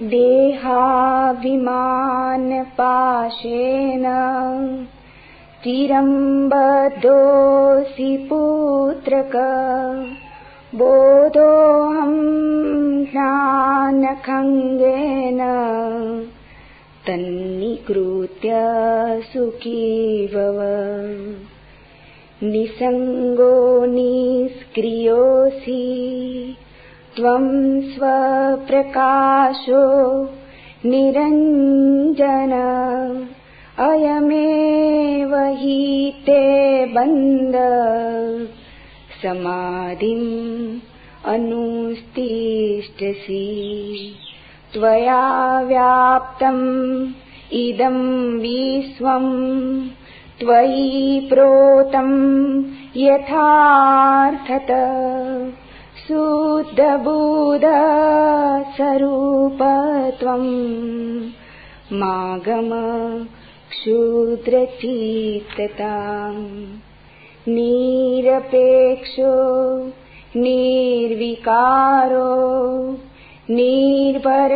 देहाभिमानपाशेन चिरं बद्धोऽसि पुत्रक बोधोऽहं ज्ञानखङ्गेन तन्निकृत्य सुखी भव। निसङ्गो निष्क्रियोऽसि त्वं स्वप्रकाशो निरञ्जन अयमेव हि ते बन्ध समाधिम् अनुतिष्ठसि। त्वया व्याप्तम् इदं विश्वम् त्वयि प्रोतं यथार्थतः शुद्धबुद्ध स्वरूपत्वं मागम क्षुद्रचित्तताम्। निरपेक्षो निर्विकारो निर्भर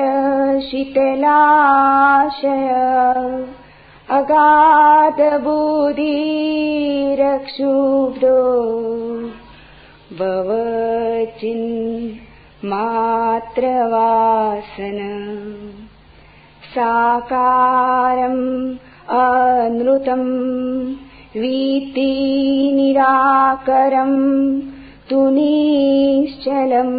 शीतलाशय अगाध बुद्धिरक्षुब्धो भवचिन्मात्रवासन। साकारम् अनृतम् वीति निराकरम् तु निश्चलम्।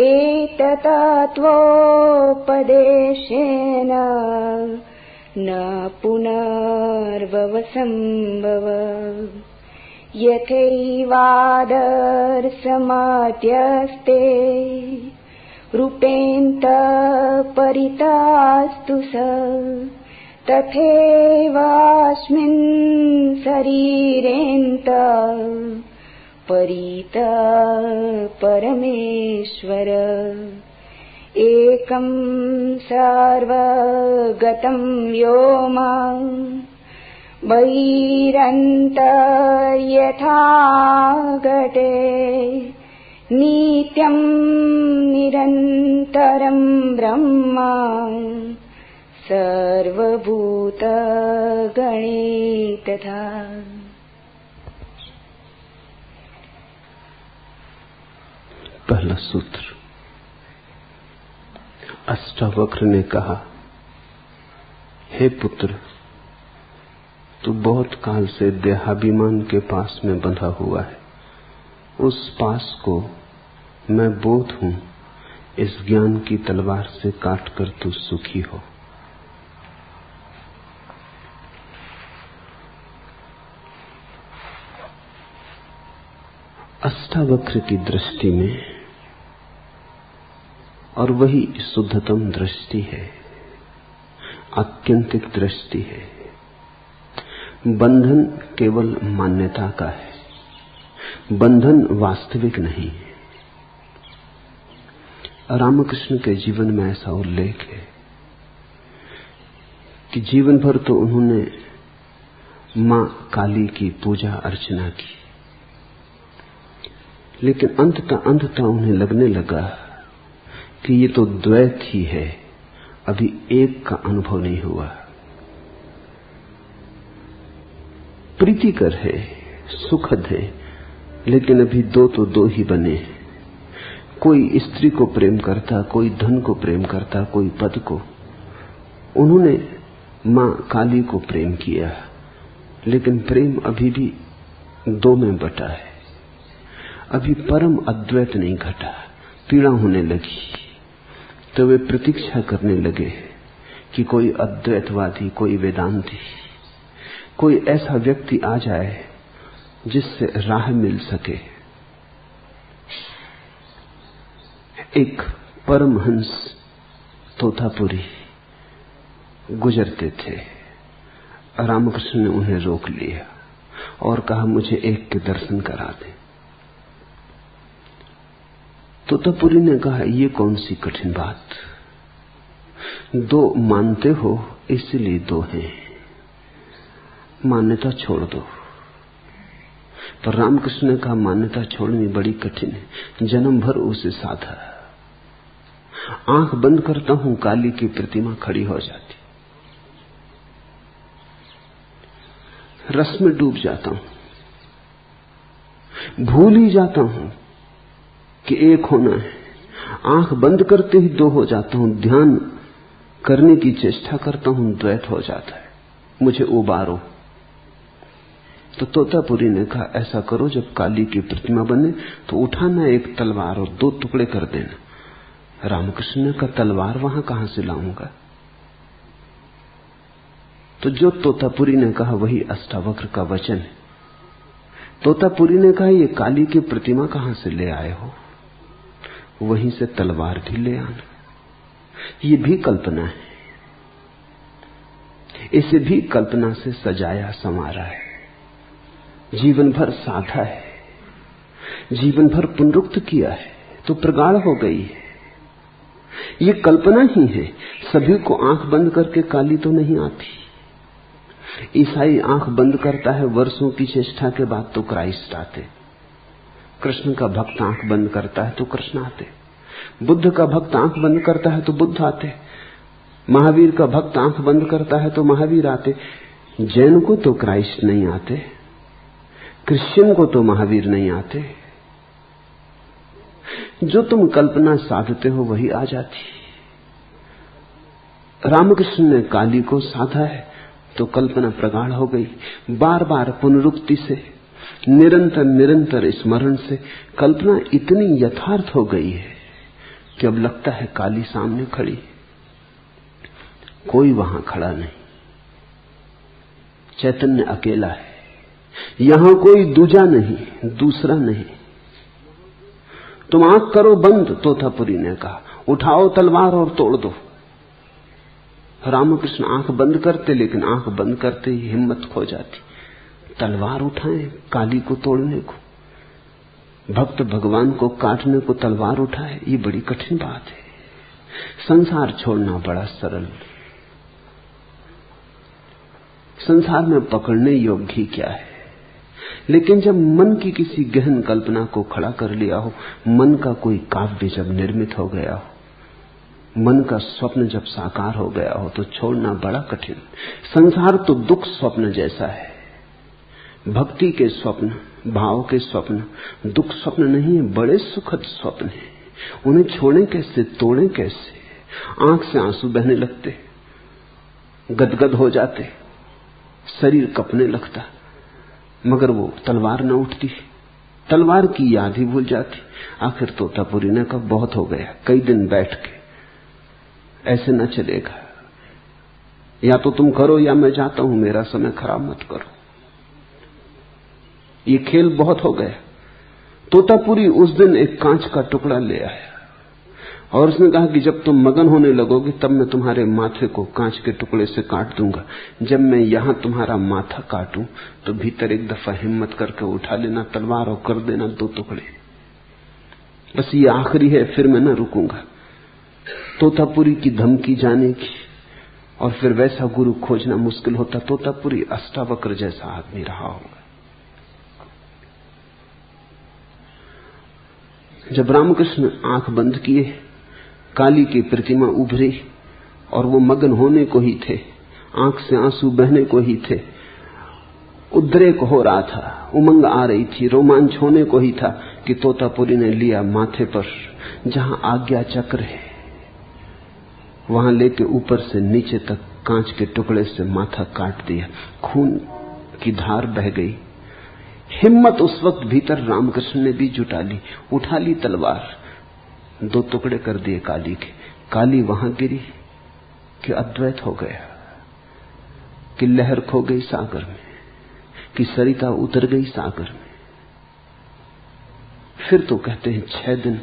एतत्त्वोपदेशेन न पुनर्भवसम्भव। यथैवादर्शमध्यस्ते रूपेऽन्तःपरितस्तु स तथैवास्मिन् शरीरेऽन्तः परितः परमेश्वर। एकं सर्वगतं व्योमं बहिरन्तर्यथा घटे नित्यं निरन्तरं ब्रह्म सर्वभूतगणे तथा। पहला सूत्र। अष्टावक्र ने कहा, हे पुत्र, तू बहुत काल से देहाभिमान के पास में बंधा हुआ है। उस पास को मैं बोध हूं, इस ज्ञान की तलवार से काटकर तू सुखी हो। अष्टावक्र की दृष्टि में, और वही शुद्धतम दृष्टि है, आत्यंतिक दृष्टि है, बंधन केवल मान्यता का है, बंधन वास्तविक नहीं है। रामकृष्ण के जीवन में ऐसा उल्लेख है कि जीवन भर तो उन्होंने मां काली की पूजा अर्चना की, लेकिन अंततः उन्हें लगने लगा कि ये तो द्वैत ही है, अभी एक का अनुभव नहीं हुआ। प्रीतिकर है, सुखद है, लेकिन अभी दो तो दो ही बने हैं। कोई स्त्री को प्रेम करता, कोई धन को प्रेम करता, कोई पद को। उन्होंने मां काली को प्रेम किया, लेकिन प्रेम अभी भी दो में बटा है। अभी परम अद्वैत नहीं घटा। पीड़ा होने लगी तो वे प्रतीक्षा करने लगे कि कोई अद्वैतवादी, कोई वेदांती, कोई ऐसा व्यक्ति आ जाए जिससे राह मिल सके। एक परमहंस तोतापुरी गुजरते थे। रामकृष्ण ने उन्हें रोक लिया और कहा, मुझे एक के दर्शन करा दे। तोतापुरी ने कहा, ये कौन सी कठिन बात, दो मानते हो इसलिए दो हैं, मान्यता छोड़ दो। पर रामकृष्ण ने कहा, मान्यता छोड़नी बड़ी कठिन है, जन्म भर उसे साधा। आंख बंद करता हूं, काली की प्रतिमा खड़ी हो जाती। रस में डूब जाता हूं, भूल ही जाता हूं कि एक होना है। आंख बंद करते ही दो हो जाता हूं, ध्यान करने की चेष्टा करता हूं, द्वैत हो जाता है। मुझे उबारो। तो तोतापुरी ने कहा, ऐसा करो, जब काली की प्रतिमा बने तो उठाना एक तलवार और 2 टुकड़े कर देना। रामकृष्ण ने कहा, तलवार वहां कहां से लाऊंगा? तो जो तोतापुरी ने कहा वही अष्टावक्र का वचन है। तोतापुरी ने कहा, ये काली की प्रतिमा कहां से ले आए हो? वहीं से तलवार भी ले आना। ये भी कल्पना है, इसे भी कल्पना से सजाया संवारा है, जीवन भर साधा है, जीवन भर पुनरुक्त किया है, तो प्रगाढ़ हो गई है। ये कल्पना ही है। सभी को आंख बंद करके काली तो नहीं आती। ईसाई आंख बंद करता है, वर्षों की चेष्टा के बाद तो क्राइस्ट आते। कृष्ण का भक्त आंख बंद करता है तो कृष्ण आते। बुद्ध का भक्त आंख बंद करता है तो बुद्ध आते। महावीर का भक्त आंख बंद करता है तो महावीर आते। जैन को तो क्राइस्ट नहीं आते, क्रिश्चियन को तो महावीर नहीं आते। जो तुम कल्पना साधते हो वही आ जाती। रामकृष्ण ने काली को साधा है तो कल्पना प्रगाढ़ हो गई। बार बार पुनरुक्ति से, निरंतर निरंतर स्मरण से कल्पना इतनी यथार्थ हो गई है कि अब लगता है काली सामने खड़ी, कोई वहां खड़ा नहीं। चैतन्य अकेला है, यहां कोई दूजा नहीं, दूसरा नहीं। तुम आंख करो बंद, तोतापुरी ने कहा, उठाओ तलवार और तोड़ दो। रामकृष्ण आंख बंद करते, लेकिन आंख बंद करते ही हिम्मत खो जाती। तलवार उठाएं काली को तोड़ने को, भक्त भगवान को काटने को तलवार उठाए, ये बड़ी कठिन बात है। संसार छोड़ना बड़ा सरल, संसार में पकड़ने योग्य ही क्या है। लेकिन जब मन की किसी गहन कल्पना को खड़ा कर लिया हो, मन का कोई काव्य जब निर्मित हो गया हो, मन का स्वप्न जब साकार हो गया हो, तो छोड़ना बड़ा कठिन। संसार तो दुख स्वप्न जैसा है। भक्ति के स्वप्न, भाव के स्वप्न दुख स्वप्न नहीं है, बड़े सुखद स्वप्न है। उन्हें छोड़ें कैसे, तोड़ें कैसे? आंख से आंसू बहने लगते, गदगद हो जाते, शरीर कपने लगता, मगर वो तलवार न उठती, तलवार की याद ही भूल जाती। आखिर तोतापुरी ने कहा, बहुत हो गया, कई दिन बैठ के, ऐसे न चलेगा। या तो तुम करो या मैं जाता हूं, मेरा समय खराब मत करो। ये खेल बहुत हो गया। तोतापुरी उस दिन एक कांच का टुकड़ा ले आया और उसने कहा कि जब तुम मगन होने लगोगे तब मैं तुम्हारे माथे को कांच के टुकड़े से काट दूंगा। जब मैं यहां तुम्हारा माथा काटूं तो भीतर एक दफा हिम्मत करके उठा लेना तलवार और कर देना 2 टुकड़े। बस ये आखिरी है, फिर मैं न रुकूंगा। तोतापुरी की धमकी जाने की, और फिर वैसा गुरु खोजना मुश्किल होता। तोतापुरी अष्टावक्र जैसा आदमी रहा होगा। जब रामकृष्ण आंख बंद किए, काली की प्रतिमा उभरी और वो मगन होने को ही थे, आंख से आंसू बहने को ही थे, उद्रेक हो रहा था, उमंग आ रही थी, रोमांच होने को ही था कि तोतापुरी ने लिया माथे पर जहां आज्ञा चक्र है, वहां लेके ऊपर से नीचे तक कांच के टुकड़े से माथा काट दिया। खून की धार बह गई। हिम्मत उस वक्त भीतर रामकृष्ण ने भी जुटा ली, उठा ली तलवार, 2 टुकड़े कर दिए काली के। काली वहां गिरी कि अद्वैत हो गया, कि लहर खो गई सागर में, कि सरिता उतर गई सागर में। फिर तो कहते हैं 6 दिन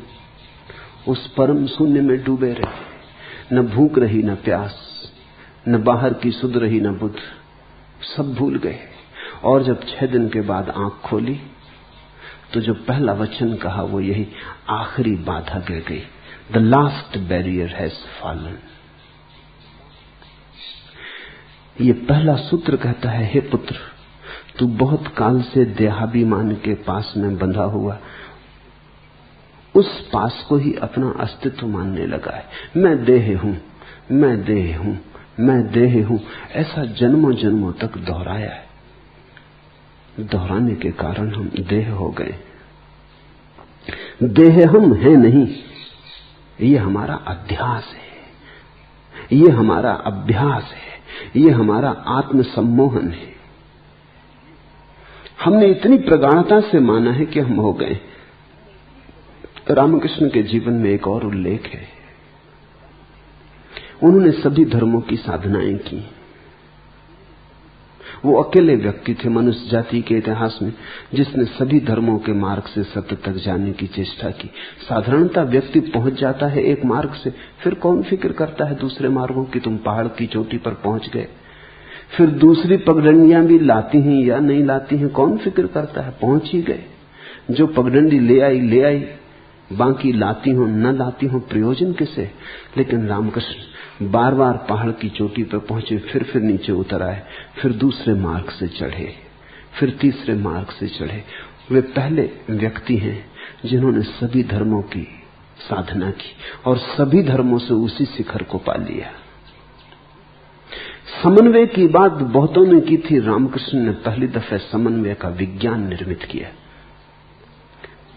उस परम शून्य में डूबे रहे, न भूख रही, न प्यास, न बाहर की सुध रही, न बुध, सब भूल गए। और जब 6 दिन के बाद आंख खोली तो जो पहला वचन कहा वो यही, आखिरी बाधा गिर गई। The last barrier has fallen. ये पहला सूत्र कहता है, हे पुत्र, तू बहुत काल से देहाभिमान के पास में बंधा हुआ, उस पास को ही अपना अस्तित्व मानने लगा है। मैं देह हूं, मैं देह हूं, मैं देह हूं, ऐसा जन्मों जन्मों तक दोहराया है। दोहराने के कारण हम देह हो गए। देह हम हैं नहीं, ये हमारा अध्यास है, ये हमारा अभ्यास है, ये हमारा आत्मसम्मोहन है। हमने इतनी प्रगाढ़ता से माना है कि हम हो गए। रामकृष्ण के जीवन में एक और उल्लेख है। उन्होंने सभी धर्मों की साधनाएं की। वो अकेले व्यक्ति थे मनुष्य जाति के इतिहास में जिसने सभी धर्मों के मार्ग से सत्य तक जाने की चेष्टा की। साधारणतः व्यक्ति पहुंच जाता है एक मार्ग से, फिर कौन फिक्र करता है दूसरे मार्गों की। तुम पहाड़ की चोटी पर पहुंच गए, फिर दूसरी पगडंडियां भी लाती हैं या नहीं लाती हैं, कौन फिक्र करता है, पहुंच ही गए। जो पगडंडी ले आई, बाकी लाती हो न लाती हो प्रयोजन किसे। लेकिन रामकृष्ण बार बार पहाड़ की चोटी पर पहुंचे, फिर नीचे उतर आए, फिर दूसरे मार्ग से चढ़े, फिर तीसरे मार्ग से चढ़े। वे पहले व्यक्ति हैं जिन्होंने सभी धर्मों की साधना की और सभी धर्मों से उसी शिखर को पा लिया। समन्वय की बात बहुतों ने की थी, रामकृष्ण ने पहली दफे समन्वय का विज्ञान निर्मित किया।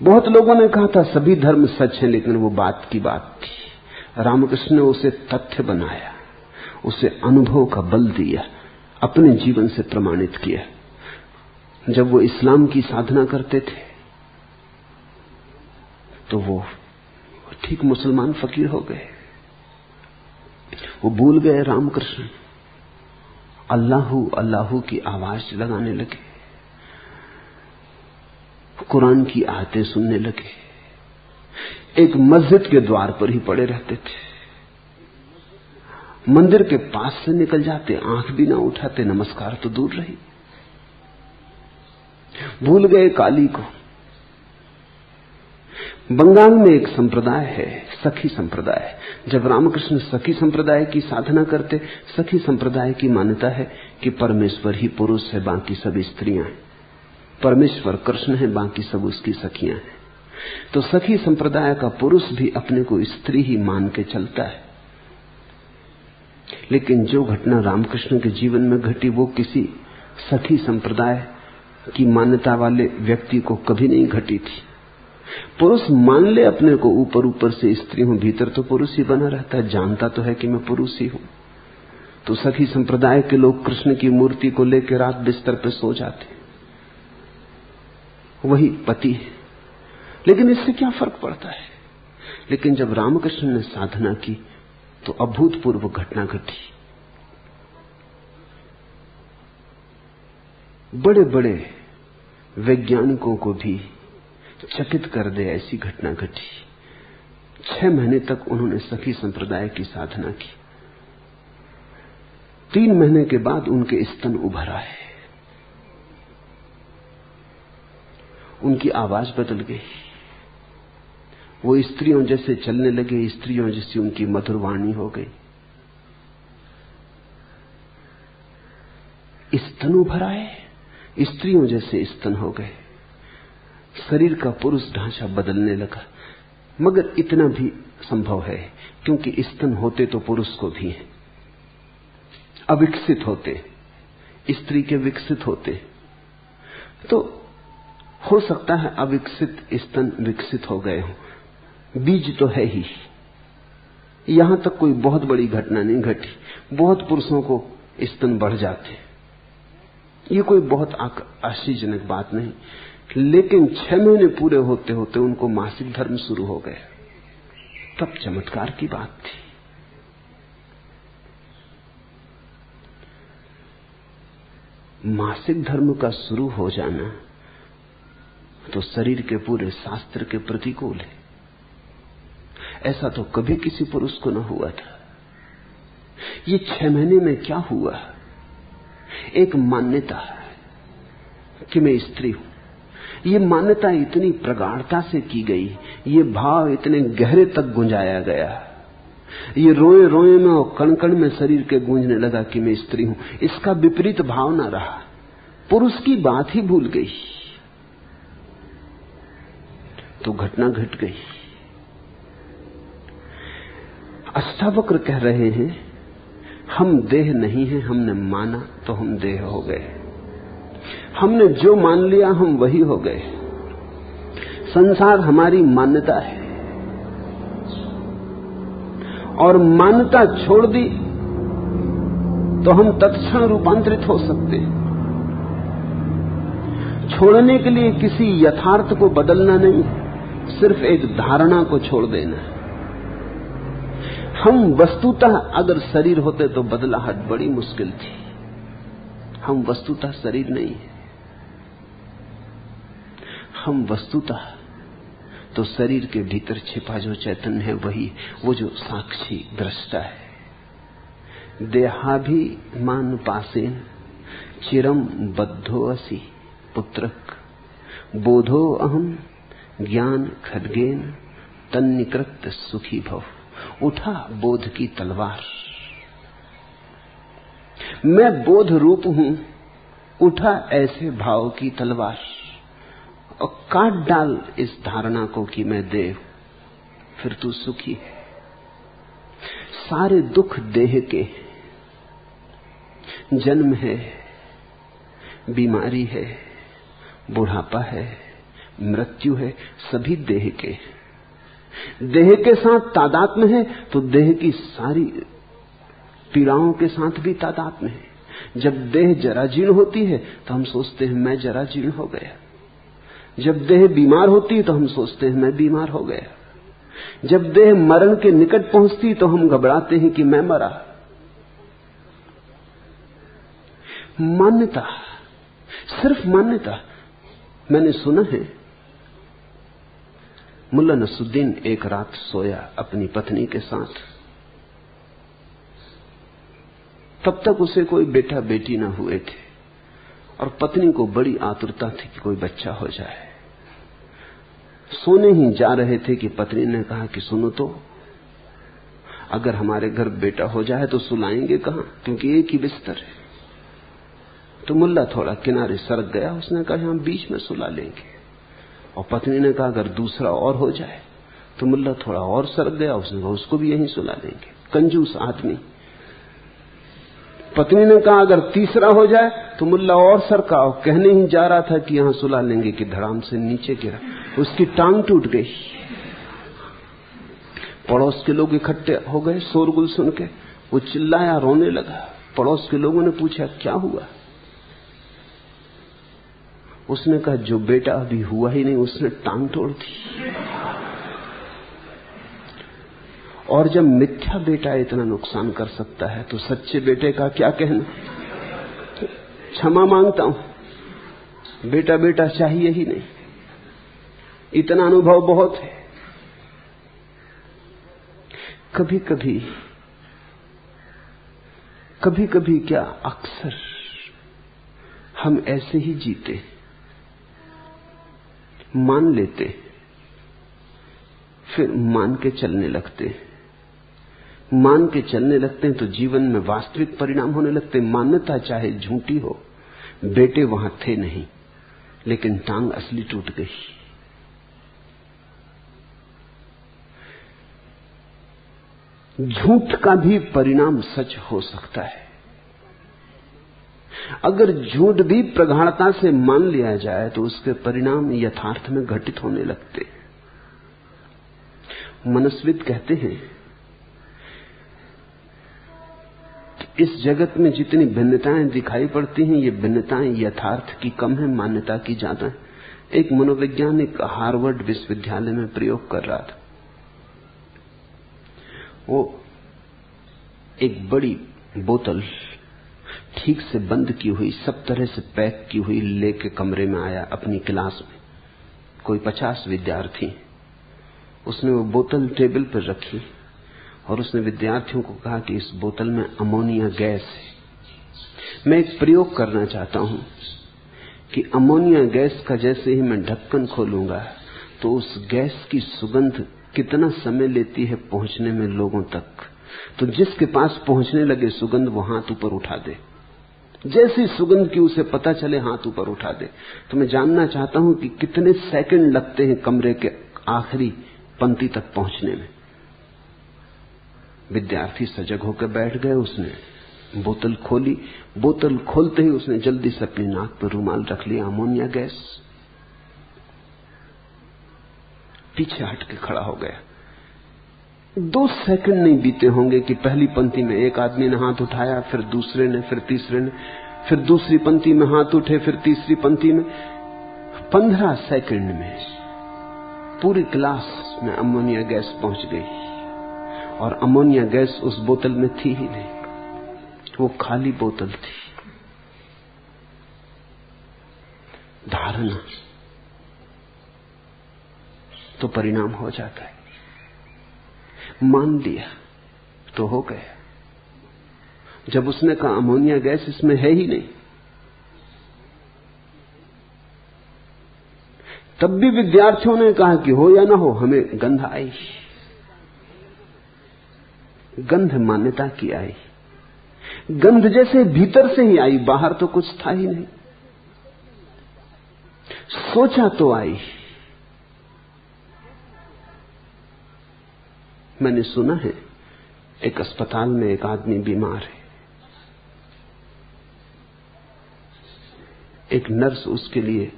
बहुत लोगों ने कहा था सभी धर्म सच हैं, लेकिन वो बात की बात थी। रामकृष्ण ने उसे तथ्य बनाया, उसे अनुभव का बल दिया, अपने जीवन से प्रमाणित किया। जब वो इस्लाम की साधना करते थे तो वो ठीक मुसलमान फकीर हो गए। वो भूल गए रामकृष्ण, अल्लाहू अल्लाहू की आवाज लगाने लगे, कुरान की आयतें सुनने लगे, एक मस्जिद के द्वार पर ही पड़े रहते थे, मंदिर के पास से निकल जाते, आंख भी ना उठाते, नमस्कार तो दूर रही। भूल गए काली को। बंगाल में एक संप्रदाय है, सखी संप्रदाय। जब रामकृष्ण सखी संप्रदाय की साधना करते, सखी संप्रदाय की मान्यता है कि परमेश्वर ही पुरुष है, बाकी सब स्त्रियां हैं। परमेश्वर कृष्ण है, बाकी सब उसकी सखियां हैं। तो सखी संप्रदाय का पुरुष भी अपने को स्त्री ही मान के चलता है। लेकिन जो घटना रामकृष्ण के जीवन में घटी वो किसी सखी संप्रदाय की मान्यता वाले व्यक्ति को कभी नहीं घटी थी। पुरुष मान ले अपने को ऊपर ऊपर से स्त्री हूं, भीतर तो पुरुष ही बना रहता है, जानता तो है कि मैं पुरुष ही हूं। तो सखी संप्रदाय के लोग कृष्ण की मूर्ति को लेकर रात बिस्तर पे सो जाते, वही पति है। लेकिन इससे क्या फर्क पड़ता है। लेकिन जब रामकृष्ण ने साधना की तो अभूतपूर्व घटना घटी। बड़े बड़े वैज्ञानिकों को भी चकित कर दे ऐसी घटना घटी। 6 महीने तक उन्होंने सखी संप्रदाय की साधना की। 3 महीने के बाद उनके स्तन उभर आए, उनकी आवाज बदल गई, वो स्त्रियों जैसे चलने लगे, स्त्रियों जैसी उनकी मधुर वाणी हो गई। स्तन उभर आए, स्त्रियों जैसे स्तन हो गए, शरीर का पुरुष ढांचा बदलने लगा। मगर इतना भी संभव है क्योंकि स्तन होते तो पुरुष को भी हैं, अविकसित होते, स्त्री के विकसित होते। तो हो सकता है अविकसित स्तन विकसित हो गए हों, बीज तो है ही। यहां तक कोई बहुत बड़ी घटना नहीं घटी। बहुत पुरुषों को स्तन बढ़ जाते, ये कोई बहुत आश्चर्यजनक बात नहीं। लेकिन 6 महीने पूरे होते होते उनको मासिक धर्म शुरू हो गया, तब चमत्कार की बात थी। मासिक धर्म का शुरू हो जाना तो शरीर के पूरे शास्त्र के प्रतिकूल है। ऐसा तो कभी किसी पुरुष को न हुआ था। ये 6 महीने में क्या हुआ? एक मान्यता कि मैं स्त्री हूं, ये मान्यता इतनी प्रगाढ़ता से की गई, ये भाव इतने गहरे तक गुंजाया गया, ये रोए रोए में और कण कण में शरीर के गूंजने लगा कि मैं स्त्री हूं। इसका विपरीत भाव ना रहा, पुरुष की बात ही भूल गई। तो घटना घट गई। अष्टावक्र कह रहे हैं, हम देह नहीं हैं, हमने माना तो हम देह हो गए। हमने जो मान लिया हम वही हो गए। संसार हमारी मान्यता है, और मान्यता छोड़ दी तो हम तत्क्षण रूपांतरित हो सकते हैं। छोड़ने के लिए किसी यथार्थ को बदलना नहीं, सिर्फ एक धारणा को छोड़ देना है। हम वस्तुतः अगर शरीर होते तो बदलाहट बड़ी मुश्किल थी। हम वस्तुतः शरीर नहीं है, हम वस्तुतः तो शरीर के भीतर छिपा जो चैतन्य है वही, वो जो साक्षी दृष्टा है। देहाभिमान पासेन चिरम बद्धो असि पुत्रक बोधो अहम ज्ञान खड्गेन तन्निकृत सुखी भव। उठा बोध की तलवार, मैं बोध रूप हूं, उठा ऐसे भाव की तलवार और काट डाल इस धारणा को कि मैं देव, फिर तू सुखी है। सारे दुख देह के, जन्म है, बीमारी है, बुढ़ापा है, मृत्यु है, सभी देह के। देह के साथ तादात्म्य है तो देह की सारी पीड़ाओं के साथ भी तादात्म्य है। जब देह जराजीर्ण होती है तो हम सोचते हैं मैं जराजीर्ण हो गया। जब देह बीमार होती है तो हम सोचते हैं मैं बीमार हो गया। जब देह मरण के निकट पहुंचती तो हम घबराते हैं कि मैं मरा। मान्यता, सिर्फ मान्यता। मैंने सुना है मुल्ला नसरुद्दीन एक रात सोया अपनी पत्नी के साथ। तब तक उसे कोई बेटा बेटी ना हुए थे और पत्नी को बड़ी आतुरता थी कि कोई बच्चा हो जाए। सोने ही जा रहे थे कि पत्नी ने कहा कि सुनो तो, अगर हमारे घर बेटा हो जाए तो सुलाएंगे कहां, क्योंकि एक ही बिस्तर है। तो मुल्ला थोड़ा किनारे सरक गया, उसने कहा हम बीच में सुला लेंगे। और पत्नी ने कहा अगर दूसरा और हो जाए, तो मुल्ला थोड़ा और सरक गया, उसने कहा उसको भी यहीं सुला लेंगे। कंजूस आदमी। पत्नी ने कहा अगर तीसरा हो जाए, तो मुल्ला और सरका, और कहने ही जा रहा था कि यहां सुला लेंगे कि धड़ाम से नीचे गिरा, उसकी टांग टूट गई। पड़ोस के लोग इकट्ठे हो गए शोरगुल सुन के। वो चिल्लाया, रोने लगा। पड़ोस के लोगों ने पूछा क्या हुआ। उसने कहा जो बेटा अभी हुआ ही नहीं उसने टांग तोड़ दी। और जब मिथ्या बेटा इतना नुकसान कर सकता है तो सच्चे बेटे का क्या कहना। क्षमा मांगता हूं, बेटा बेटा चाहिए ही नहीं, इतना अनुभव बहुत है। कभी कभी क्या अक्सर हम ऐसे ही जीते, मान लेते, फिर मान के चलने लगते। मान के चलने लगते हैं तो जीवन में वास्तविक परिणाम होने लगते। मान्यता चाहे झूठी हो, बेटे वहां थे नहीं, लेकिन टांग असली टूट गई। झूठ का भी परिणाम सच हो सकता है। अगर झूठ भी प्रगाढ़ता से मान लिया जाए तो उसके परिणाम यथार्थ में घटित होने लगते। मनस्विद कहते हैं इस जगत में जितनी भिन्नताएं दिखाई पड़ती हैं, ये भिन्नताएं यथार्थ की कम है, मान्यता की ज्यादा है। एक मनोवैज्ञानिक हार्वर्ड विश्वविद्यालय में प्रयोग कर रहा था। वो एक बड़ी बोतल ठीक से बंद की हुई, सब तरह से पैक की हुई लेके कमरे में आया अपनी क्लास में। कोई 50 विद्यार्थी। उसने वो बोतल टेबल पर रखी और उसने विद्यार्थियों को कहा कि इस बोतल में अमोनिया गैस है। मैं एक प्रयोग करना चाहता हूं कि अमोनिया गैस का जैसे ही मैं ढक्कन खोलूंगा तो उस गैस की सुगंध कितना समय लेती है पहुंचने में लोगों तक। तो जिसके पास पहुंचने लगे सुगंध वो हाथ ऊपर उठा दे। जैसी सुगंध की उसे पता चले हाथ ऊपर उठा दे। तो मैं जानना चाहता हूं कि कितने सेकंड लगते हैं कमरे के आखिरी पंक्ति तक पहुंचने में। विद्यार्थी सजग होकर बैठ गए। उसने बोतल खोली। बोतल खोलते ही उसने जल्दी से अपनी नाक पर रुमाल रख लिया। Ammonia gas. पीछे हट के खड़ा हो गया। 2 सेकंड नहीं बीते होंगे कि पहली पंक्ति में एक आदमी ने हाथ उठाया, फिर दूसरे ने, फिर तीसरे ने, फिर दूसरी पंक्ति में हाथ उठे, फिर तीसरी पंक्ति में। 15 सेकंड में पूरी क्लास में अमोनिया गैस पहुंच गई। और अमोनिया गैस उस बोतल में थी ही नहीं, वो खाली बोतल थी। धारणा तो परिणाम हो जाता है। मान लिया तो हो गया। जब उसने कहा अमोनिया गैस इसमें है ही नहीं, तब भी विद्यार्थियों ने कहा कि हो या ना हो, हमें गंध आई। गंध मान्यता की आई। गंध जैसे भीतर से ही आई, बाहर तो कुछ था ही नहीं। सोचा तो आई। मैंने सुना है एक अस्पताल में एक आदमी बीमार है। एक नर्स उसके लिए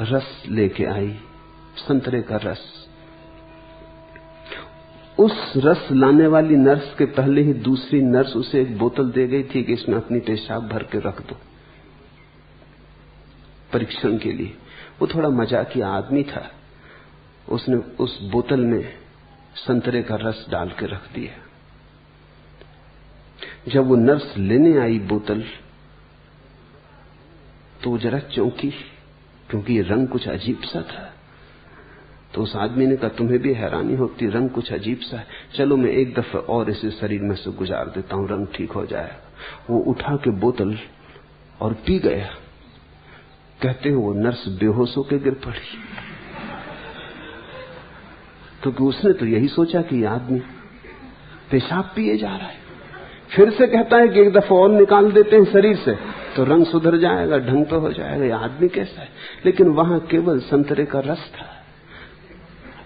रस लेके आई, संतरे का रस। उस रस लाने वाली नर्स के पहले ही दूसरी नर्स उसे एक बोतल दे गई थी कि इसमें अपनी पेशाब भर के रख दो परीक्षण के लिए। वो थोड़ा मजाकिया आदमी था। उसने उस बोतल में संतरे का रस डाल के रख दिया। जब वो नर्स लेने आई बोतल तो वो जरा चौंकी, क्योंकि ये रंग कुछ अजीब सा था। तो उस आदमी ने कहा, तुम्हें भी हैरानी होती, रंग कुछ अजीब सा है, चलो मैं एक दफा और इसे शरीर में से गुजार देता हूं, रंग ठीक हो जाएगा। वो उठा के बोतल और पी गया। कहते हैं वो नर्स बेहोश होकर गिर पड़ी, क्योंकि उसने तो यही सोचा कि यह आदमी पेशाब पिए जा रहा है। फिर से कहता है कि एक दफा और निकाल देते हैं शरीर से तो रंग सुधर जाएगा, ढंग तो हो जाएगा, यह आदमी कैसा है। लेकिन वहां केवल संतरे का रस था।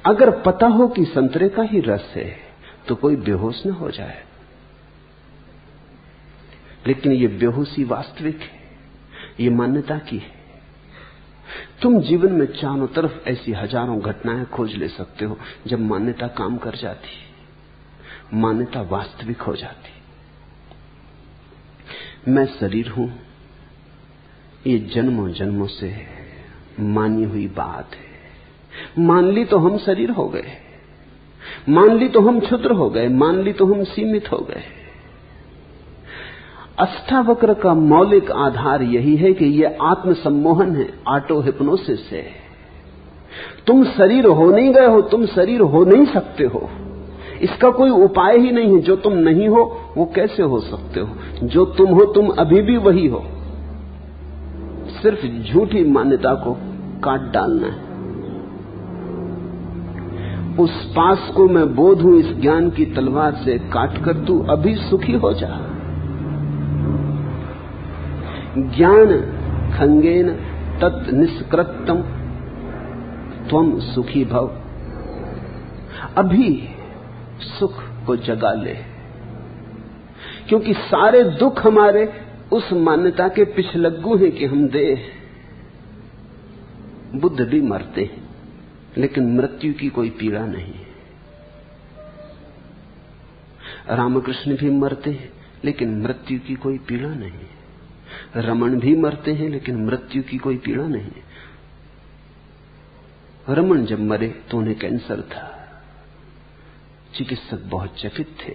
अगर पता हो कि संतरे का ही रस है तो कोई बेहोश न हो जाए। लेकिन ये बेहोशी वास्तविक है, ये मान्यता की है। तुम जीवन में चारों तरफ ऐसी हजारों घटनाएं खोज ले सकते हो जब मान्यता काम कर जाती, मान्यता वास्तविक हो जाती। मैं शरीर हूं, ये जन्मों जन्मों से मानी हुई बात है। मान ली तो हम शरीर हो गए, मान ली तो हम क्षुद्र हो गए, मान ली तो हम सीमित हो गए। अष्टावक्र का मौलिक आधार यही है कि यह आत्मसम्मोहन है, ऑटो हिप्नोसिस है। तुम शरीर हो नहीं गए हो, तुम शरीर हो नहीं सकते हो। इसका कोई उपाय ही नहीं है। जो तुम नहीं हो वो कैसे हो सकते हो? जो तुम हो तुम अभी भी वही हो। सिर्फ झूठी मान्यता को काट डालना है। उस पास को मैं बोध हूं इस ज्ञान की तलवार से काटकर तू अभी सुखी हो जा। ज्ञान खंगेन तत् निष्कृतम त्वम सुखी भव। अभी सुख को जगा ले, क्योंकि सारे दुख हमारे उस मान्यता के पिछलग्गू हैं कि हम देह। बुद्ध भी मरते हैं लेकिन मृत्यु की कोई पीड़ा नहीं है। रामकृष्ण भी मरते हैं लेकिन मृत्यु की कोई पीड़ा नहीं है। रमन भी मरते हैं लेकिन मृत्यु की कोई पीड़ा नहीं है। रमन जब मरे तो उन्हें कैंसर था। चिकित्सक बहुत चकित थे।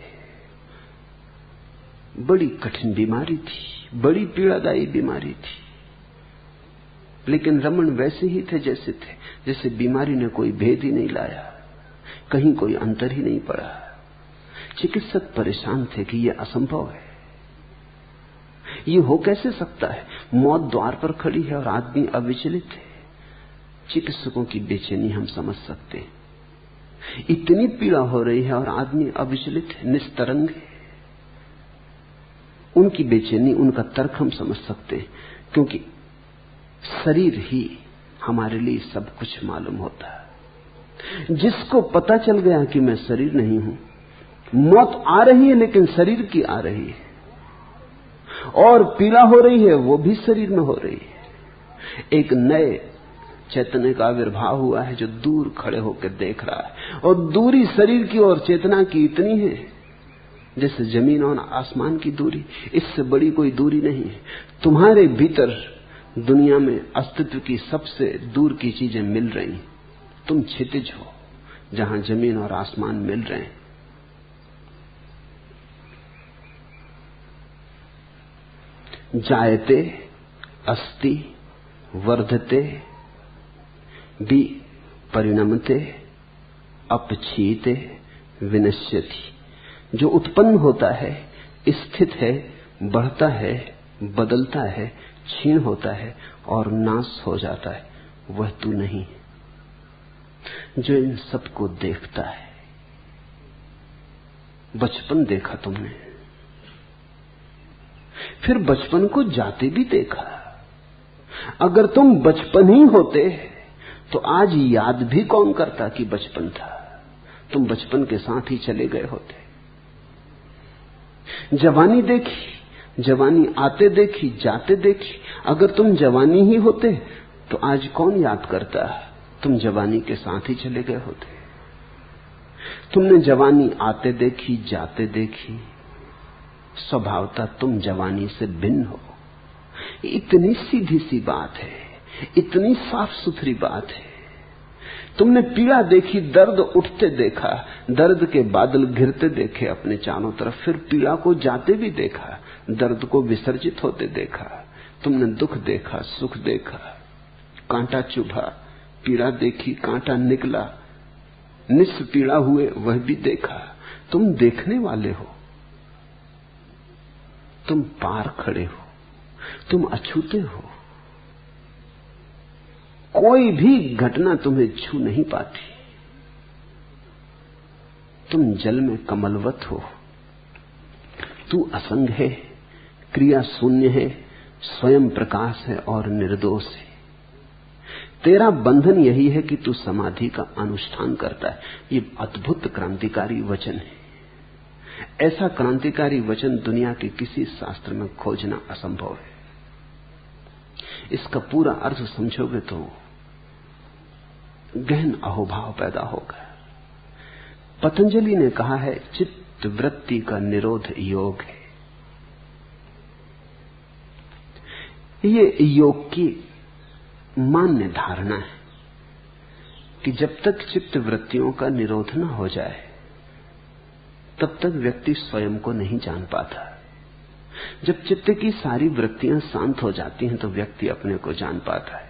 बड़ी कठिन बीमारी थी, बड़ी पीड़ादायी बीमारी थी। लेकिन रमन वैसे ही थे जैसे थे, जैसे बीमारी ने कोई भेद ही नहीं लाया, कहीं कोई अंतर ही नहीं पड़ा। चिकित्सक परेशान थे कि यह असंभव है, ये हो कैसे सकता है? मौत द्वार पर खड़ी है और आदमी अविचलित है। चिकित्सकों की बेचैनी हम समझ सकते हैं। इतनी पीड़ा हो रही है और आदमी अविचलित है, निस्तरंग है। उनकी बेचैनी, उनका तर्क हम समझ सकते हैं, क्योंकि शरीर ही हमारे लिए सब कुछ मालूम होता है। जिसको पता चल गया कि मैं शरीर नहीं हूं, मौत आ रही है लेकिन शरीर की आ रही है, और पीड़ा हो रही है वो भी शरीर में हो रही है। एक नए चैतन्य का आविर्भाव हुआ है जो दूर खड़े होकर देख रहा है, और दूरी शरीर की और चेतना की इतनी है जैसे जमीन और आसमान की दूरी। इससे बड़ी कोई दूरी नहीं है। तुम्हारे भीतर दुनिया में अस्तित्व की सबसे दूर की चीजें मिल रही। तुम क्षितिज हो जहां जमीन और आसमान मिल रहे हैं। जायते अस्ति वर्धते वि परिणमते अपक्षीयते विनश्यति। जो उत्पन्न होता है, स्थित है, बढ़ता है, बदलता है, क्षीण होता है और नाश हो जाता है, वह तू नहीं जो इन सबको देखता है। बचपन देखा तुमने, फिर बचपन को जाते भी देखा। अगर तुम बचपन ही होते तो आज याद भी कौन करता कि बचपन था। तुम बचपन के साथ ही चले गए होते। जवानी देखी, जवानी आते देखी, जाते देखी। अगर तुम जवानी ही होते तो आज कौन याद करता। तुम जवानी के साथ ही चले गए होते। तुमने जवानी आते देखी, जाते देखी। स्वभावतः तुम जवानी से भिन्न हो। इतनी सीधी सी बात है, इतनी साफ सुथरी बात है। तुमने पीड़ा देखी, दर्द उठते देखा, दर्द के बादल घिरते देखे अपने चारों तरफ, फिर पीड़ा को जाते भी देखा, दर्द को विसर्जित होते देखा। तुमने दुख देखा, सुख देखा, कांटा चुभा, पीड़ा देखी, कांटा निकला, निस्पीड़ा हुए वह भी देखा। तुम देखने वाले हो, तुम पार खड़े हो, तुम अछूते हो। कोई भी घटना तुम्हें छू नहीं पाती। तुम जल में कमलवत हो। तू असंग है, क्रिया शून्य है, स्वयं प्रकाश है और निर्दोष है। तेरा बंधन यही है कि तू समाधि का अनुष्ठान करता है। ये अद्भुत क्रांतिकारी वचन है। ऐसा क्रांतिकारी वचन दुनिया के किसी शास्त्र में खोजना असंभव है। इसका पूरा अर्थ समझोगे तो गहन अहोभाव पैदा होगा। पतंजलि ने कहा है, चित्त वृत्ति का निरोध योग है। ये योग की मान्य धारणा है कि जब तक चित्त वृत्तियों का निरोध न हो जाए तब तक व्यक्ति स्वयं को नहीं जान पाता। जब चित्त की सारी वृत्तियां शांत हो जाती हैं तो व्यक्ति अपने को जान पाता है।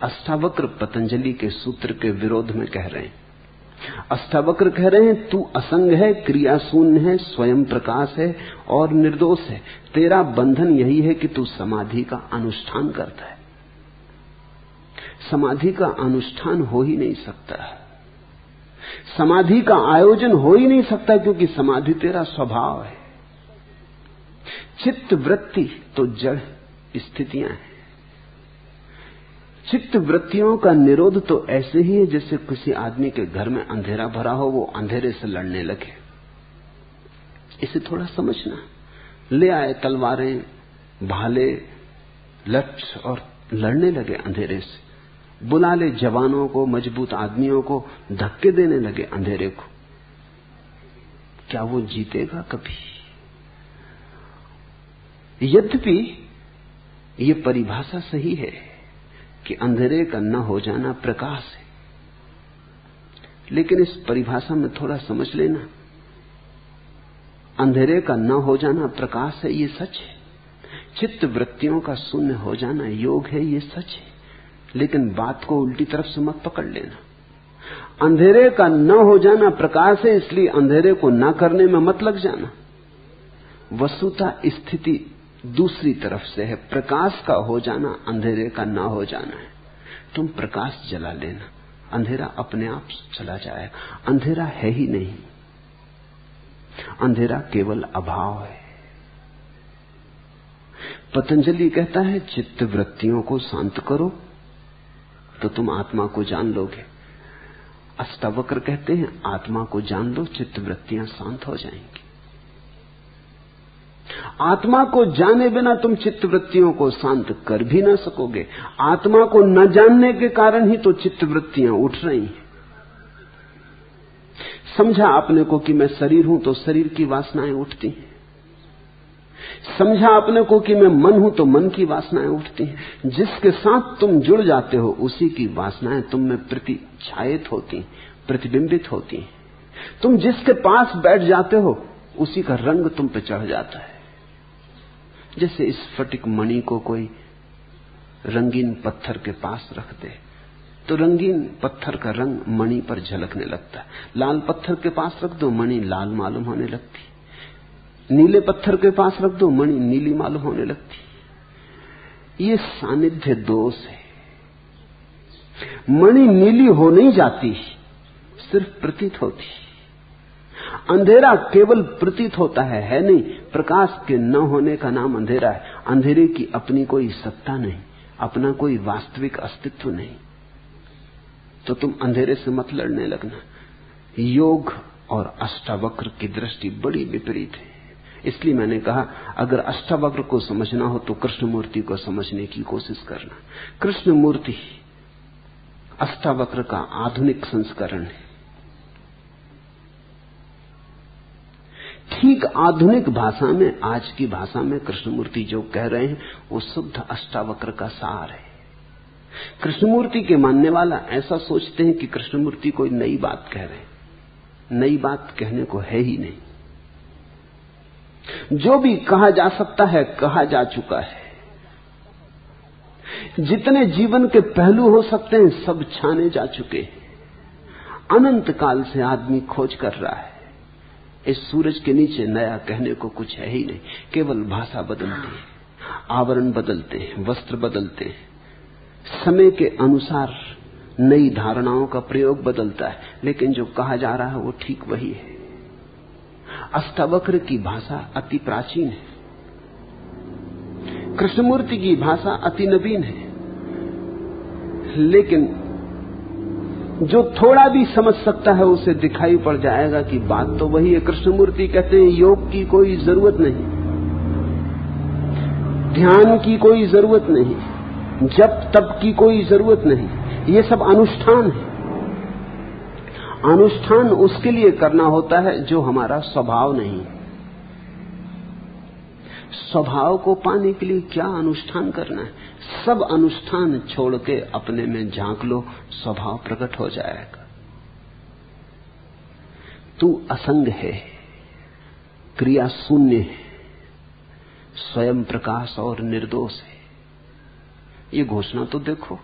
अष्टावक्र पतंजलि के सूत्र के विरोध में कह रहे हैं। अष्टावक्र कह रहे हैं, तू असंग है, क्रिया शून्य है, स्वयं प्रकाश है और निर्दोष है। तेरा बंधन यही है कि तू समाधि का अनुष्ठान करता है। समाधि का अनुष्ठान हो ही नहीं सकता, समाधि का आयोजन हो ही नहीं सकता, क्योंकि समाधि तेरा स्वभाव है। चित्त वृत्ति तो जड़ स्थितियां हैं। चित्त वृत्तियों का निरोध तो ऐसे ही है जैसे किसी आदमी के घर में अंधेरा भरा हो, वो अंधेरे से लड़ने लगे। इसे थोड़ा समझना। ले आए तलवारें, भाले, लठ और लड़ने लगे अंधेरे से। बुला ले जवानों को, मजबूत आदमियों को, धक्के देने लगे अंधेरे को। क्या वो जीतेगा कभी? यद्यपि ये परिभाषा सही है कि अंधेरे का न हो जाना प्रकाश है, लेकिन इस परिभाषा में थोड़ा समझ लेना। अंधेरे का न हो जाना प्रकाश है, ये सच है। चित्त वृत्तियों का शून्य हो जाना योग है, ये सच है। लेकिन बात को उल्टी तरफ से मत पकड़ लेना। अंधेरे का न हो जाना प्रकाश है, इसलिए अंधेरे को न करने में मत लग जाना। वस्तुतः स्थिति दूसरी तरफ से है। प्रकाश का हो जाना अंधेरे का ना हो जाना है। तुम प्रकाश जला लेना, अंधेरा अपने आप चला जाएगा। अंधेरा है ही नहीं, अंधेरा केवल अभाव है। पतंजलि कहता है, चित्त वृत्तियों को शांत करो तो तुम आत्मा को जान लोगे। अष्टावक्र कहते हैं आत्मा को जान लो, चित्त वृत्तियां शांत हो जाएंगी। आत्मा को जाने बिना तुम चित्त वृत्तियों को शांत कर भी ना सकोगे। आत्मा को न जानने के कारण ही तो चित्त वृत्तियां उठ रही हैं। समझा अपने को कि मैं शरीर हूं तो शरीर की वासनाएं उठती हैं। समझा अपने को कि मैं मन हूं तो मन की वासनाएं उठती हैं। जिसके साथ तुम जुड़ जाते हो उसी की वासनाएं तुम में प्रतिछायित होती, प्रतिबिंबित होती। तुम जिसके पास बैठ जाते हो उसी का रंग तुम पे चढ़ जाता है। जैसे इस स्फटिक मणि को कोई रंगीन पत्थर के पास रख दे तो रंगीन पत्थर का रंग मणि पर झलकने लगता है। लाल पत्थर के पास रख दो, मणि लाल मालूम होने लगती। नीले पत्थर के पास रख दो, मणि नीली मालूम होने लगती। ये सानिध्य दोष है। मणि नीली हो नहीं जाती, सिर्फ प्रतीत होती। अंधेरा केवल प्रतीत होता है नहीं। प्रकाश के न होने का नाम अंधेरा है। अंधेरे की अपनी कोई सत्ता नहीं, अपना कोई वास्तविक अस्तित्व नहीं। तो तुम अंधेरे से मत लड़ने लगना। योग और अष्टावक्र की दृष्टि बड़ी विपरीत है। इसलिए मैंने कहा अगर अष्टावक्र को समझना हो तो कृष्णमूर्ति को समझने की कोशिश करना। कृष्णमूर्ति अष्टावक्र का आधुनिक संस्करण है। ठीक आधुनिक भाषा में, आज की भाषा में कृष्णमूर्ति जो कह रहे हैं वो शुद्ध अष्टावक्र का सार है। कृष्णमूर्ति के मानने वाला ऐसा सोचते हैं कि कृष्णमूर्ति कोई नई बात कह रहे हैं। नई बात कहने को है ही नहीं। जो भी कहा जा सकता है कहा जा चुका है। जितने जीवन के पहलू हो सकते हैं सब छाने जा चुके हैं। अनंत काल से आदमी खोज कर रहा है। इस सूरज के नीचे नया कहने को कुछ है ही नहीं। केवल भाषा बदलती है, आवरण बदलते हैं, वस्त्र बदलते हैं, समय के अनुसार नई धारणाओं का प्रयोग बदलता है, लेकिन जो कहा जा रहा है वो ठीक वही है। अष्टावक्र की भाषा अति प्राचीन है, कृष्णमूर्ति की भाषा अति नवीन है। लेकिन जो थोड़ा भी समझ सकता है उसे दिखाई पड़ जाएगा कि बात तो वही है। कृष्णमूर्ति कहते हैं योग की कोई जरूरत नहीं, ध्यान की कोई जरूरत नहीं, जप तप की कोई जरूरत नहीं। ये सब अनुष्ठान है। अनुष्ठान उसके लिए करना होता है जो हमारा स्वभाव नहीं। स्वभाव को पाने के लिए क्या अनुष्ठान करना है? सब अनुष्ठान छोड़ के अपने में झांक लो, स्वभाव प्रकट हो जाएगा। तू असंग है, क्रिया शून्य है, स्वयं प्रकाश और निर्दोष है। ये घोषणा तो देखो।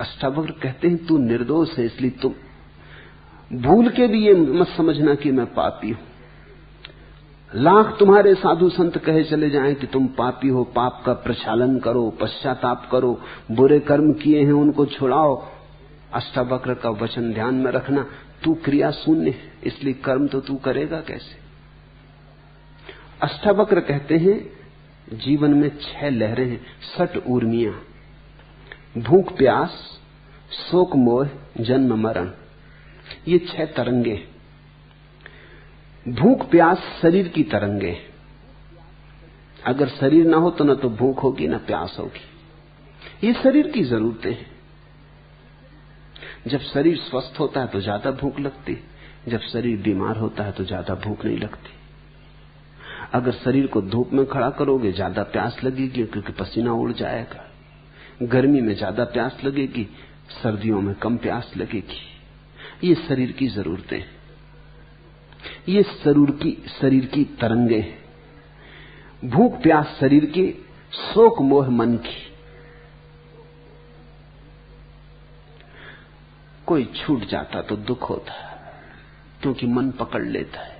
अष्टावक्र कहते हैं तू निर्दोष है, इसलिए तुम भूल के भी ये मत समझना कि मैं पापी हूं। लाख तुम्हारे साधु संत कहे चले जाएं कि तुम पापी हो, पाप का प्रक्षालन करो, पश्चाताप करो, बुरे कर्म किए हैं उनको छुड़ाओ। अष्टावक्र का वचन ध्यान में रखना, तू क्रिया शून्य है, इसलिए कर्म तो तू करेगा कैसे? अष्टावक्र कहते हैं जीवन में 6 लहरें हैं, 6 ऊर्मियां, भूख प्यास, शोक मोह, जन्म मरण। ये 6 तरंगे। भूख प्यास शरीर की तरंगे। अगर शरीर ना हो तो न तो भूख होगी न प्यास होगी। ये शरीर की जरूरतें हैं। जब शरीर स्वस्थ होता है तो ज्यादा भूख लगती, जब शरीर बीमार होता है तो ज्यादा भूख नहीं लगती। अगर शरीर को धूप में खड़ा करोगे ज्यादा प्यास लगेगी क्योंकि पसीना उड़ जाएगा। गर्मी में ज्यादा प्यास लगेगी, सर्दियों में कम प्यास लगेगी। ये शरीर की जरूरतें हैं। ये शरीर की तरंगे हैं। भूख प्यास शरीर की, शोक मोह मन की। कोई छूट जाता तो दुख होता है क्योंकि मन पकड़ लेता है,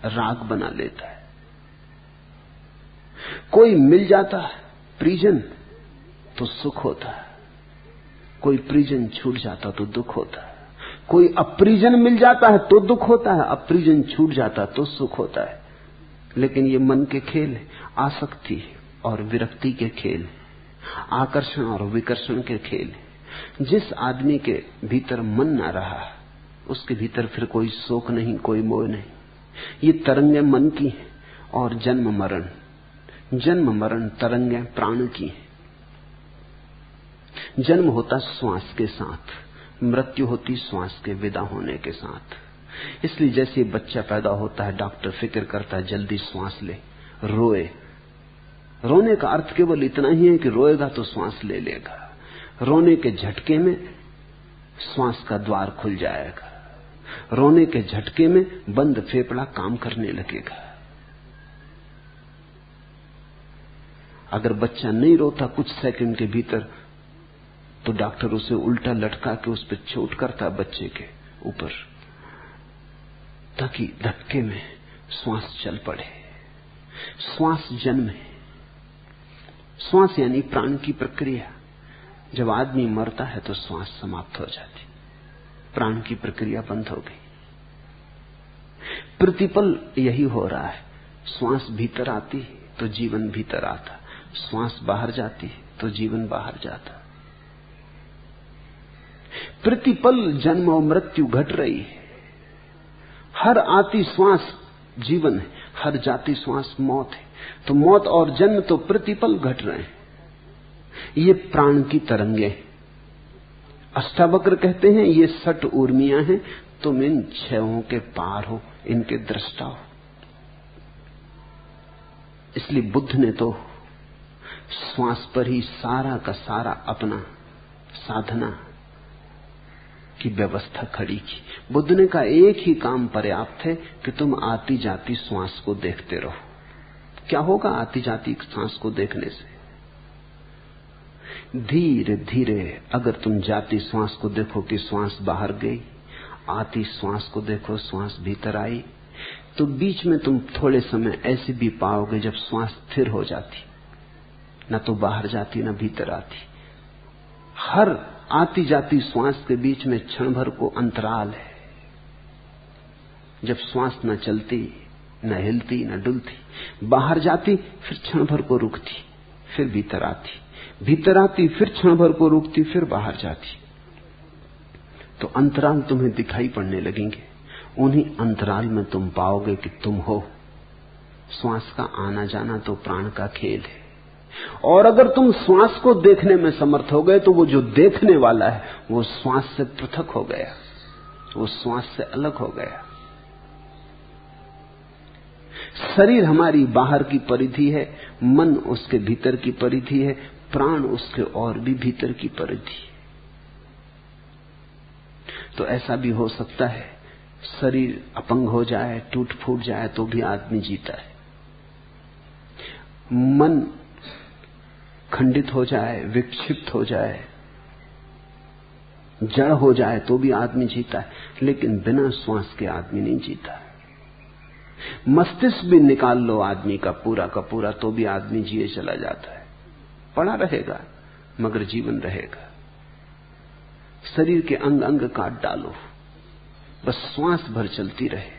राग बना लेता है। कोई मिल जाता है परिजन तो सुख होता है, कोई परिजन छूट जाता तो दुख होता है। कोई अपरिजन मिल जाता है तो दुख होता है, अपरिजन छूट जाता तो सुख होता है। लेकिन ये मन के खेल है, आसक्ति और विरक्ति के खेल, आकर्षण और विकर्षण के खेल। जिस आदमी के भीतर मन ना रहा, उसके भीतर फिर कोई शोक नहीं, कोई मोह नहीं। ये तरंगें मन की हैं और जन्म मरण तरंगें प्राण की हैं। जन्म होता श्वास के साथ, मृत्यु होती श्वास के विदा होने के साथ। इसलिए जैसे बच्चा पैदा होता है, डॉक्टर फिक्र करता है जल्दी श्वास ले, रोए। रोने का अर्थ केवल इतना ही है कि रोएगा तो श्वास ले लेगा। रोने के झटके में श्वास का द्वार खुल जाएगा। रोने के झटके में बंद फेफड़ा काम करने लगेगा। अगर बच्चा नहीं रोता कुछ सेकंड के भीतर, तो डॉक्टर उसे उल्टा लटका के उस पर चोट करता बच्चे के ऊपर, ताकि धक्के में श्वास चल पड़े। श्वास जन्म है। श्वास यानी प्राण की प्रक्रिया। जब आदमी मरता है तो श्वास समाप्त हो जाती, प्राण की प्रक्रिया बंद हो गई। प्रतिपल यही हो रहा है। श्वास भीतर आती तो जीवन भीतर आता, श्वास बाहर जाती तो जीवन बाहर जाता। प्रतिपल जन्म और मृत्यु घट रही है। हर आती श्वास जीवन है, हर जाती श्वास मौत है। तो मौत और जन्म तो प्रतिपल घट रहे हैं। ये प्राण की तरंगे। अष्टावक्र कहते हैं ये 60 ऊर्मियां हैं, तुम इन छयों के पार हो, इनके दृष्टा हो। इसलिए बुद्ध ने तो श्वास पर ही सारा का सारा अपना साधना की व्यवस्था खड़ी की। बुद्ध ने कहा एक ही काम पर्याप्त है कि तुम आती जाती श्वास को देखते रहो। क्या होगा आती जाती श्वास को देखने से? धीरे धीरे अगर तुम जाती श्वास को देखो कि श्वास बाहर गई, आती श्वास को देखो श्वास भीतर आई, तो बीच में तुम थोड़े समय ऐसे भी पाओगे जब श्वास स्थिर हो जाती, न तो बाहर जाती न भीतर आती। हर आती जाती श्वास के बीच में क्षण भर को अंतराल है, जब श्वास न चलती, न हिलती, न डुलती, बाहर जाती, फिर क्षण भर को रुकती, फिर भीतर आती, भीतर आती, फिर क्षण भर को रुकती, फिर बाहर जाती। तो अंतराल तुम्हें दिखाई पड़ने लगेंगे। उन्हीं अंतराल में तुम पाओगे कि तुम हो। श्वास का आना जाना तो प्राण का खेल है। और अगर तुम श्वास को देखने में समर्थ हो गए तो वो जो देखने वाला है वो श्वास से पृथक हो गया, वो श्वास से अलग हो गया। शरीर हमारी बाहर की परिधि है, मन उसके भीतर की परिधि है, प्राण उसके और भी भीतर की परिधि। तो ऐसा भी हो सकता है शरीर अपंग हो जाए, टूट फूट जाए तो भी आदमी जीता है। मन खंडित हो जाए, विक्षिप्त हो जाए, जड़ हो जाए तो भी आदमी जीता है, लेकिन बिना श्वास के आदमी नहीं जीता। मस्तिष्क भी निकाल लो आदमी का पूरा तो भी आदमी जिए चला जाता है। पड़ा रहेगा मगर जीवन रहेगा। शरीर के अंग अंग काट डालो, बस श्वास भर चलती रहे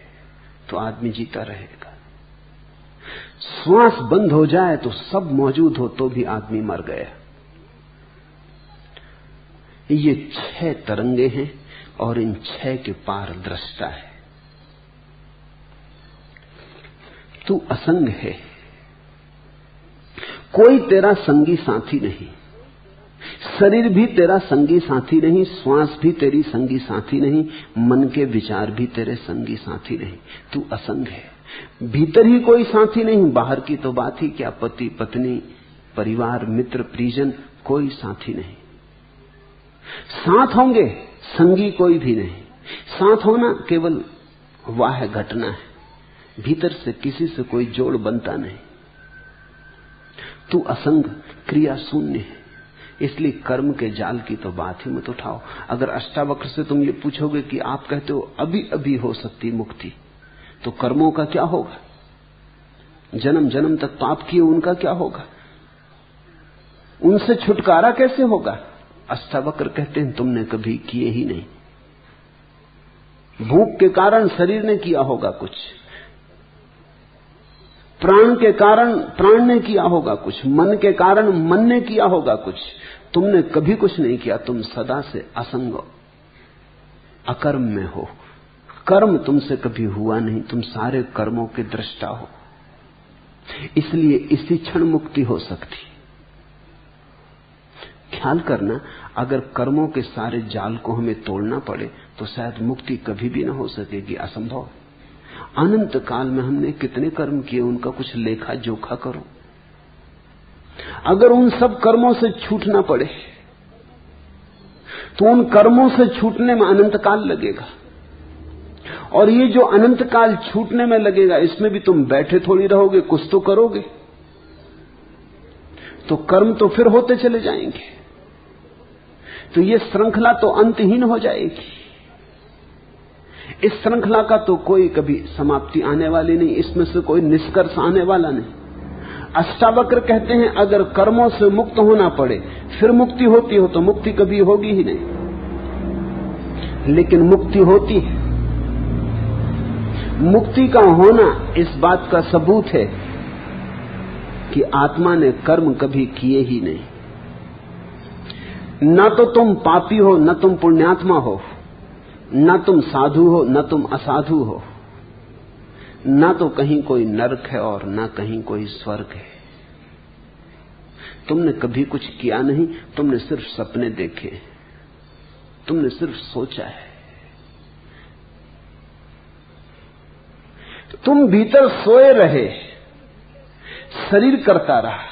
तो आदमी जीता रहेगा। श्वास बंद हो जाए तो सब मौजूद हो तो भी आदमी मर गया। ये 6 तरंगे हैं और इन 6 के पार दृष्टा है। तू असंग है, कोई तेरा संगी साथी नहीं। शरीर भी तेरा संगी साथी नहीं, श्वास भी तेरी संगी साथी नहीं, मन के विचार भी तेरे संगी साथी नहीं। तू असंग है। भीतर ही कोई साथी नहीं, बाहर की तो बात ही क्या, पति पत्नी परिवार मित्र परिजन कोई साथी नहीं। साथ होंगे संगी कोई भी नहीं। साथ होना केवल वाह घटना है, भीतर से किसी से कोई जोड़ बनता नहीं। तू असंग क्रिया शून्य है, इसलिए कर्म के जाल की तो बात ही मत उठाओ। अगर अष्टावक्र से तुम ये पूछोगे कि आप कहते हो अभी अभी हो सकती मुक्ति, तो कर्मों का क्या होगा? जन्म जन्म तक पाप किए उनका क्या होगा? उनसे छुटकारा कैसे होगा? अष्टावक्र कहते हैं तुमने कभी किए ही नहीं। भूख के कारण शरीर ने किया होगा कुछ, प्राण के कारण प्राण ने किया होगा कुछ, मन के कारण मन ने किया होगा कुछ, तुमने कभी कुछ नहीं किया, तुम सदा से असंग अकर्म में हो। कर्म तुमसे कभी हुआ नहीं, तुम सारे कर्मों के दृष्टा हो। इसलिए इसी क्षण मुक्ति हो सकती। ख्याल करना, अगर कर्मों के सारे जाल को हमें तोड़ना पड़े तो शायद मुक्ति कभी भी ना हो सकेगी, असंभव। अनंत काल में हमने कितने कर्म किए, उनका कुछ लेखा जोखा करो। अगर उन सब कर्मों से छूटना पड़े तो उन कर्मों से छूटने में अनंत काल लगेगा, और ये जो अनंत काल छूटने में लगेगा, इसमें भी तुम बैठे थोड़ी रहोगे, कुछ तो करोगे। तो कर्म तो फिर होते चले जाएंगे, तो ये श्रृंखला तो अंतहीन हो जाएगी। इस श्रृंखला का तो कोई कभी समाप्ति आने वाली नहीं, इसमें से कोई निष्कर्ष आने वाला नहीं। अष्टावक्र कहते हैं, अगर कर्मों से मुक्त होना पड़े फिर मुक्ति होती हो तो मुक्ति कभी होगी ही नहीं। लेकिन मुक्ति होती है। मुक्ति का होना इस बात का सबूत है कि आत्मा ने कर्म कभी किए ही नहीं। न तो तुम पापी हो, न तुम पुण्यात्मा हो, न तुम साधु हो, न तुम असाधु हो, न तो कहीं कोई नरक है और न कहीं कोई स्वर्ग है। तुमने कभी कुछ किया नहीं, तुमने सिर्फ सपने देखे, तुमने सिर्फ सोचा है। तुम भीतर सोए रहे, शरीर करता रहा।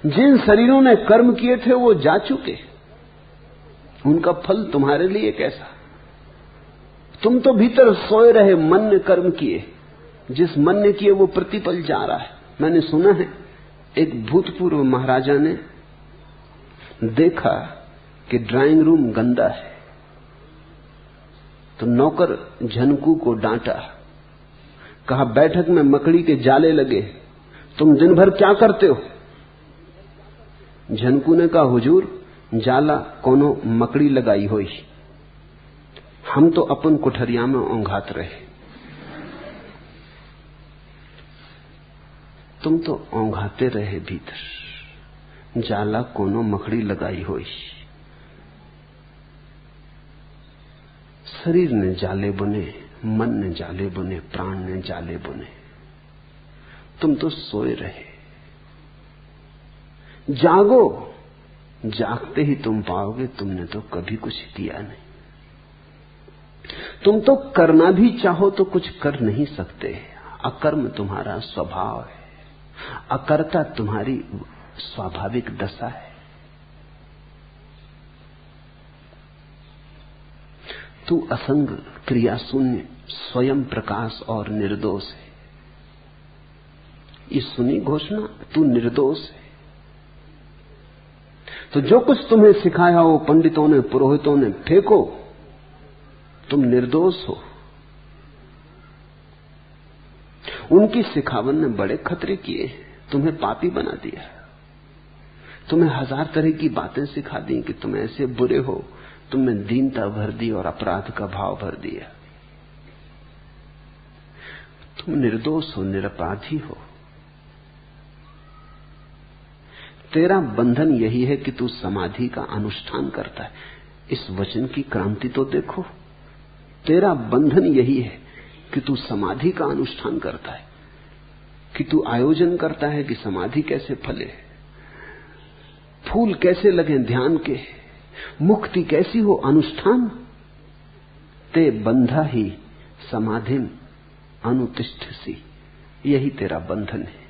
जिन शरीरों ने कर्म किए थे वो जा चुके, उनका फल तुम्हारे लिए कैसा। तुम तो भीतर सोए रहे, मन ने कर्म किए, जिस मन ने किए वो प्रतिपल जा रहा है। मैंने सुना है एक भूतपूर्व महाराजा ने देखा कि ड्राइंग रूम गंदा है, तो नौकर झनकू को डांटा, कहा बैठक में मकड़ी के जाले लगे, तुम दिन भर क्या करते हो। झनकू ने कहा, हुजूर जाला कोनो मकड़ी लगाई होई, हम तो अपन कुठरिया में ओंघात रहे। तुम तो ओंघाते रहे भीतर, जाला कोनो मकड़ी लगाई होई। शरीर ने जाले बुने, मन ने जाले बुने, प्राण ने जाले बुने। तुम तो सोए रहे। जागो, जागते ही तुम पाओगे तुमने तो कभी कुछ किया नहीं। तुम तो करना भी चाहो तो कुछ कर नहीं सकते। अकर्म तुम्हारा स्वभाव है, अकर्ता तुम्हारी स्वाभाविक दशा है। तू असंग, क्रिया शून्य, स्वयं प्रकाश और निर्दोष है। ये सुनी घोषणा, तू निर्दोष है। तो जो कुछ तुम्हें सिखाया हो पंडितों ने, पुरोहितों ने, फेंको, तुम निर्दोष हो। उनकी सिखावन ने बड़े खतरे किए, तुम्हें पापी बना दिया, तुम्हें हजार तरह की बातें सिखा दी कि तुम ऐसे बुरे हो, तुमने दीनता भर दी और अपराध का भाव भर दिया। तुम निर्दोष हो, निरपराधी हो। तेरा बंधन यही है कि तू समाधि का अनुष्ठान करता है। इस वचन की क्रांति तो देखो। तेरा बंधन यही है कि तू समाधि का अनुष्ठान करता है, कि तू आयोजन करता है कि समाधि कैसे फले, फूल कैसे लगे ध्यान के, मुक्ति कैसी हो, अनुष्ठान। ते बंधा ही समाधिम अनुतिष्ठसी, यही तेरा बंधन है।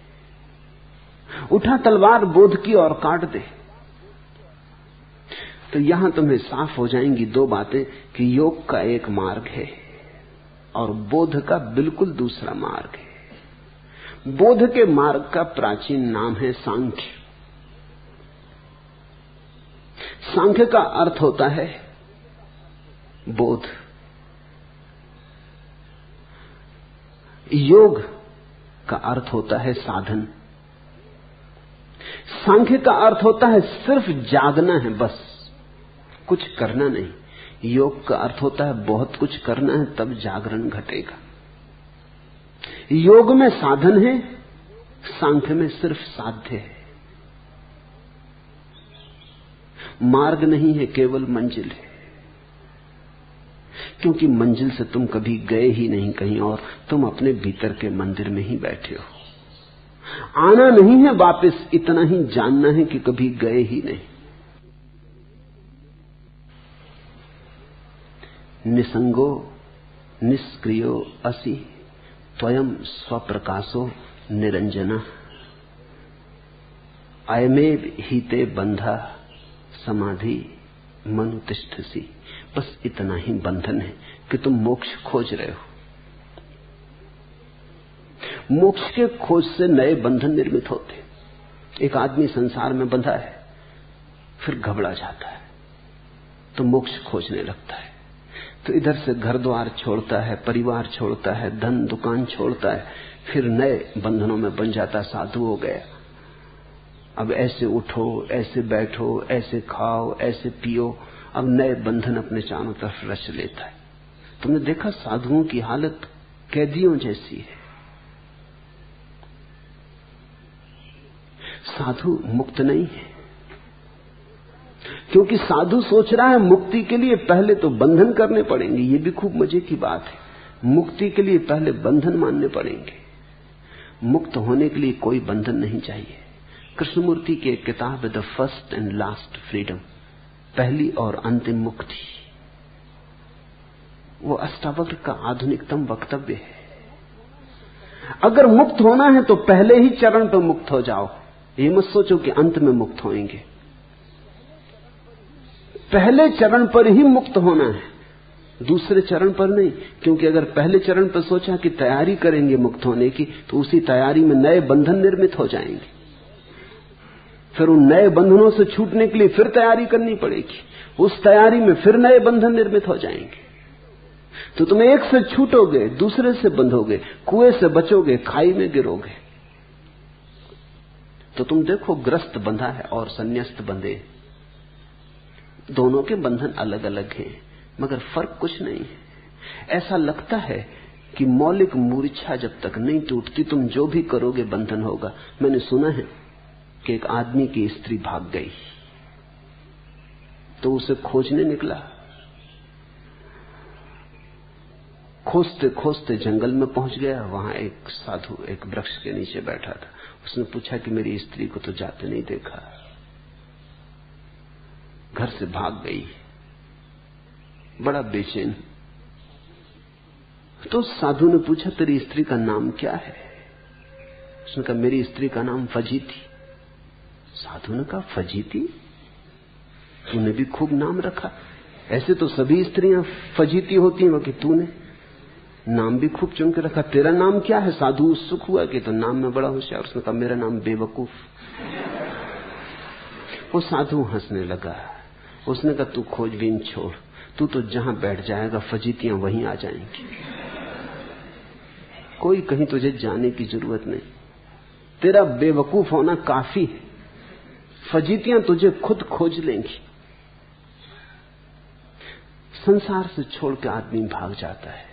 उठा तलवार बोध की और काट दे। तो यहां तुम्हें साफ हो जाएंगी दो बातें कि योग का एक मार्ग है और बोध का बिल्कुल दूसरा मार्ग है। बोध के मार्ग का प्राचीन नाम है सांख्य। सांख्य का अर्थ होता है बोध। योग का अर्थ होता है साधन। सांख्य का अर्थ होता है सिर्फ जागना है, बस कुछ करना नहीं। योग का अर्थ होता है बहुत कुछ करना है, तब जागरण घटेगा। योग में साधन है, सांख्य में सिर्फ साध्य है। मार्ग नहीं है, केवल मंजिल है। क्योंकि मंजिल से तुम कभी गए ही नहीं कहीं और, तुम अपने भीतर के मंदिर में ही बैठे हो। आना नहीं है वापस, इतना ही जानना है कि कभी गए ही नहीं। निसंगो निष्क्रियो असि त्वयं स्वप्रकाशो निरंजना अयमेव हीते बंधा समाधि मनुतिष्ठसी। बस इतना ही बंधन है कि तुम मोक्ष खोज रहे हो। मोक्ष के खोज से नए बंधन निर्मित होते। एक आदमी संसार में बंधा है, फिर घबरा जाता है तो मोक्ष खोजने लगता है, तो इधर से घर द्वार छोड़ता है, परिवार छोड़ता है, धन दुकान छोड़ता है, फिर नए बंधनों में बन जाता। साधु हो गया, अब ऐसे उठो, ऐसे बैठो, ऐसे खाओ, ऐसे पियो, अब नए बंधन अपने चारों तरफ रच लेता है। तुमने देखा साधुओं की हालत कैदियों जैसी है। साधु मुक्त नहीं है, क्योंकि साधु सोच रहा है मुक्ति के लिए पहले तो बंधन करने पड़ेंगे। ये भी खूब मजे की बात है, मुक्ति के लिए पहले बंधन मानने पड़ेंगे। मुक्त होने के लिए कोई बंधन नहीं चाहिए। कृष्णमूर्ति की एक किताब है the first and last freedom, पहली और अंतिम मुक्ति। वो अष्टावक्र का आधुनिकतम वक्तव्य है। अगर मुक्त होना है तो पहले ही चरण पर मुक्त हो जाओ। ये मत सोचो कि अंत में मुक्त होएंगे, पहले चरण पर ही मुक्त होना है, दूसरे चरण पर नहीं। क्योंकि अगर पहले चरण पर सोचा कि तैयारी करेंगे मुक्त होने की, तो उसी तैयारी में नए बंधन निर्मित हो जाएंगे। फिर उन नए बंधनों से छूटने के लिए फिर तैयारी करनी पड़ेगी, उस तैयारी में फिर नए बंधन निर्मित हो जाएंगे। तो तुम एक से छूटोगे, दूसरे से बंधोगे, कुएं से बचोगे, खाई में गिरोगे। तो तुम देखो, ग्रस्त बंधा है और संन्यास्त बंधे, दोनों के बंधन अलग अलग हैं, मगर फर्क कुछ नहीं है। ऐसा लगता है कि मौलिक मूर्छा जब तक नहीं टूटती, तुम जो भी करोगे बंधन होगा। मैंने सुना है कि एक आदमी की स्त्री भाग गई, तो उसे खोजने निकला। खोजते खोजते जंगल में पहुंच गया। वहां एक साधु एक वृक्ष के नीचे बैठा था। उसने पूछा कि मेरी स्त्री को तो जाते नहीं देखा, घर से भाग गई, बड़ा बेचैन। तो साधु ने पूछा तेरी स्त्री का नाम क्या है? उसने कहा मेरी स्त्री का नाम फजीती। साधु ने कहा फजीती? तूने भी खूब नाम रखा, ऐसे तो सभी स्त्रियां फजीती होती हैं, कि तूने नाम भी खूब चुन के रखा। तेरा नाम क्या है? साधु उत्सुक हुआ कि तो नाम में बड़ा होशियार। उसने कहा मेरा नाम बेवकूफ। वो साधु हंसने लगा। उसने कहा तू खोजबीन छोड़, तू तो जहां बैठ जाएगा फजीतियां वहीं आ जाएंगी, कोई कहीं तुझे जाने की जरूरत नहीं। तेरा बेवकूफ होना काफी है, फजीतियां तुझे खुद खोज लेंगी। संसार से छोड़ के आदमी भाग जाता है,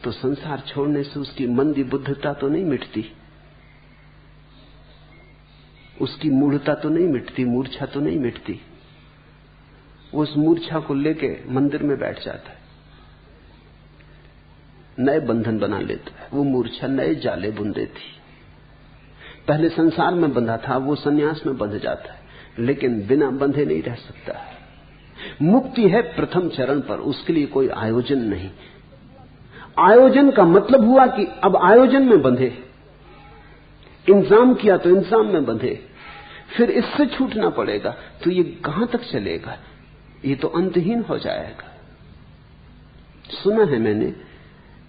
तो संसार छोड़ने से उसकी मंदी बुद्धता तो नहीं मिटती, उसकी मूढ़ता तो नहीं मिटती, मूर्छा तो नहीं मिटती। वो उस मूर्छा को लेके मंदिर में बैठ जाता है, नए बंधन बना लेता है। वो मूर्छा नए जाले बुन देती। पहले संसार में बंधा था, वो सन्यास में बंध जाता है, लेकिन बिना बंधे नहीं रह सकता। मुक्ति है प्रथम चरण पर, उसके लिए कोई आयोजन नहीं। आयोजन का मतलब हुआ कि अब आयोजन में बंधे, इंतजाम किया तो इंतजाम में बंधे, फिर इससे छूटना पड़ेगा। तो ये कहां तक चलेगा? ये तो अंतहीन हो जाएगा। सुना है मैंने,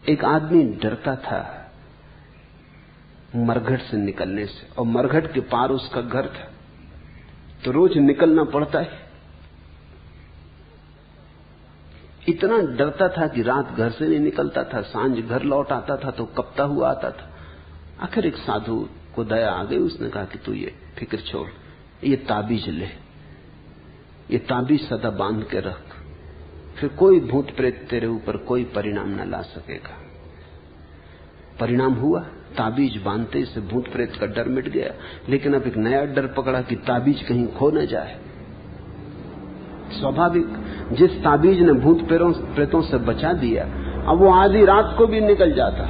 एक आदमी डरता था मरघट से निकलने से, और मरघट के पार उसका घर था, तो रोज निकलना पड़ता है। इतना डरता था कि रात घर से नहीं निकलता था, सांझ घर लौट आता था तो कपता हुआ आता था। आखिर एक साधु को दया आ गई, उसने कहा कि तू ये फिक्र छोड़, ये ताबीज ले, ये ताबीज सदा बांध के रख, फिर कोई भूत प्रेत तेरे ऊपर कोई परिणाम न ला सकेगा। परिणाम हुआ, ताबीज बांधते से भूत प्रेत का डर मिट गया। लेकिन अब एक नया डर पकड़ा कि ताबीज कहीं खो न जाए। स्वाभाविक, जिस ताबीज ने भूत प्रेतों से बचा दिया, अब वो आधी रात को भी निकल जाता।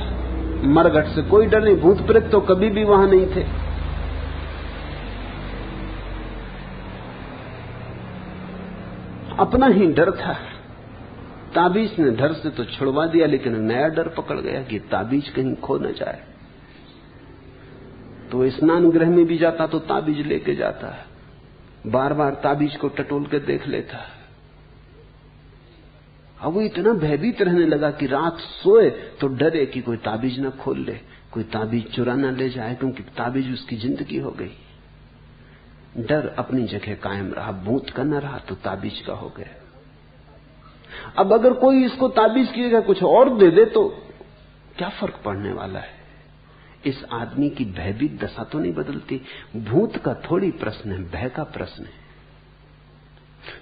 मरघट से कोई डर नहीं, भूत प्रेत तो कभी भी वहां नहीं थे। अपना ही डर था। ताबीज ने डर से तो छुड़वा दिया, लेकिन नया डर पकड़ गया कि ताबीज कहीं खो न जाए। तो स्नान गृह में भी जाता तो ताबीज लेके जाता, बार बार ताबीज को टटोल के देख लेता। अब वो इतना भयभीत रहने लगा कि रात सोए तो डरे कि कोई ताबीज न खोल ले, कोई ताबीज चुरा न ले जाए, क्योंकि ताबीज उसकी जिंदगी हो गई। डर अपनी जगह कायम रहा, भूत का न रहा तो ताबीज का हो गया। अब अगर कोई इसको ताबीज की जगह कुछ और दे दे तो क्या फर्क पड़ने वाला है? इस आदमी की भयभीत दशा तो नहीं बदलती। भूत का थोड़ी प्रश्न है, भय का प्रश्न है।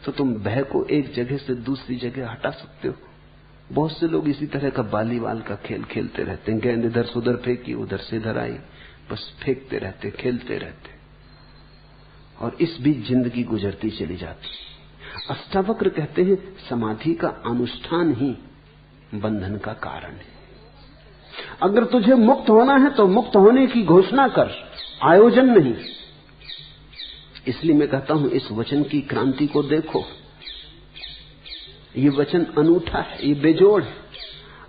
तो तुम भय को एक जगह से दूसरी जगह हटा सकते हो। बहुत से लोग इसी तरह का बालीवाल का खेल खेलते रहते हैं। गेंद इधर से उधर फेंकी, उधर से इधर आई, बस फेंकते रहते, खेलते रहते, और इस बीच जिंदगी गुजरती चली जाती। अष्टावक्र कहते हैं समाधि का अनुष्ठान ही बंधन का कारण है। अगर तुझे मुक्त होना है तो मुक्त होने की घोषणा कर, आयोजन नहीं। इसलिए मैं कहता हूं इस वचन की क्रांति को देखो। ये वचन अनूठा है, ये बेजोड़ है।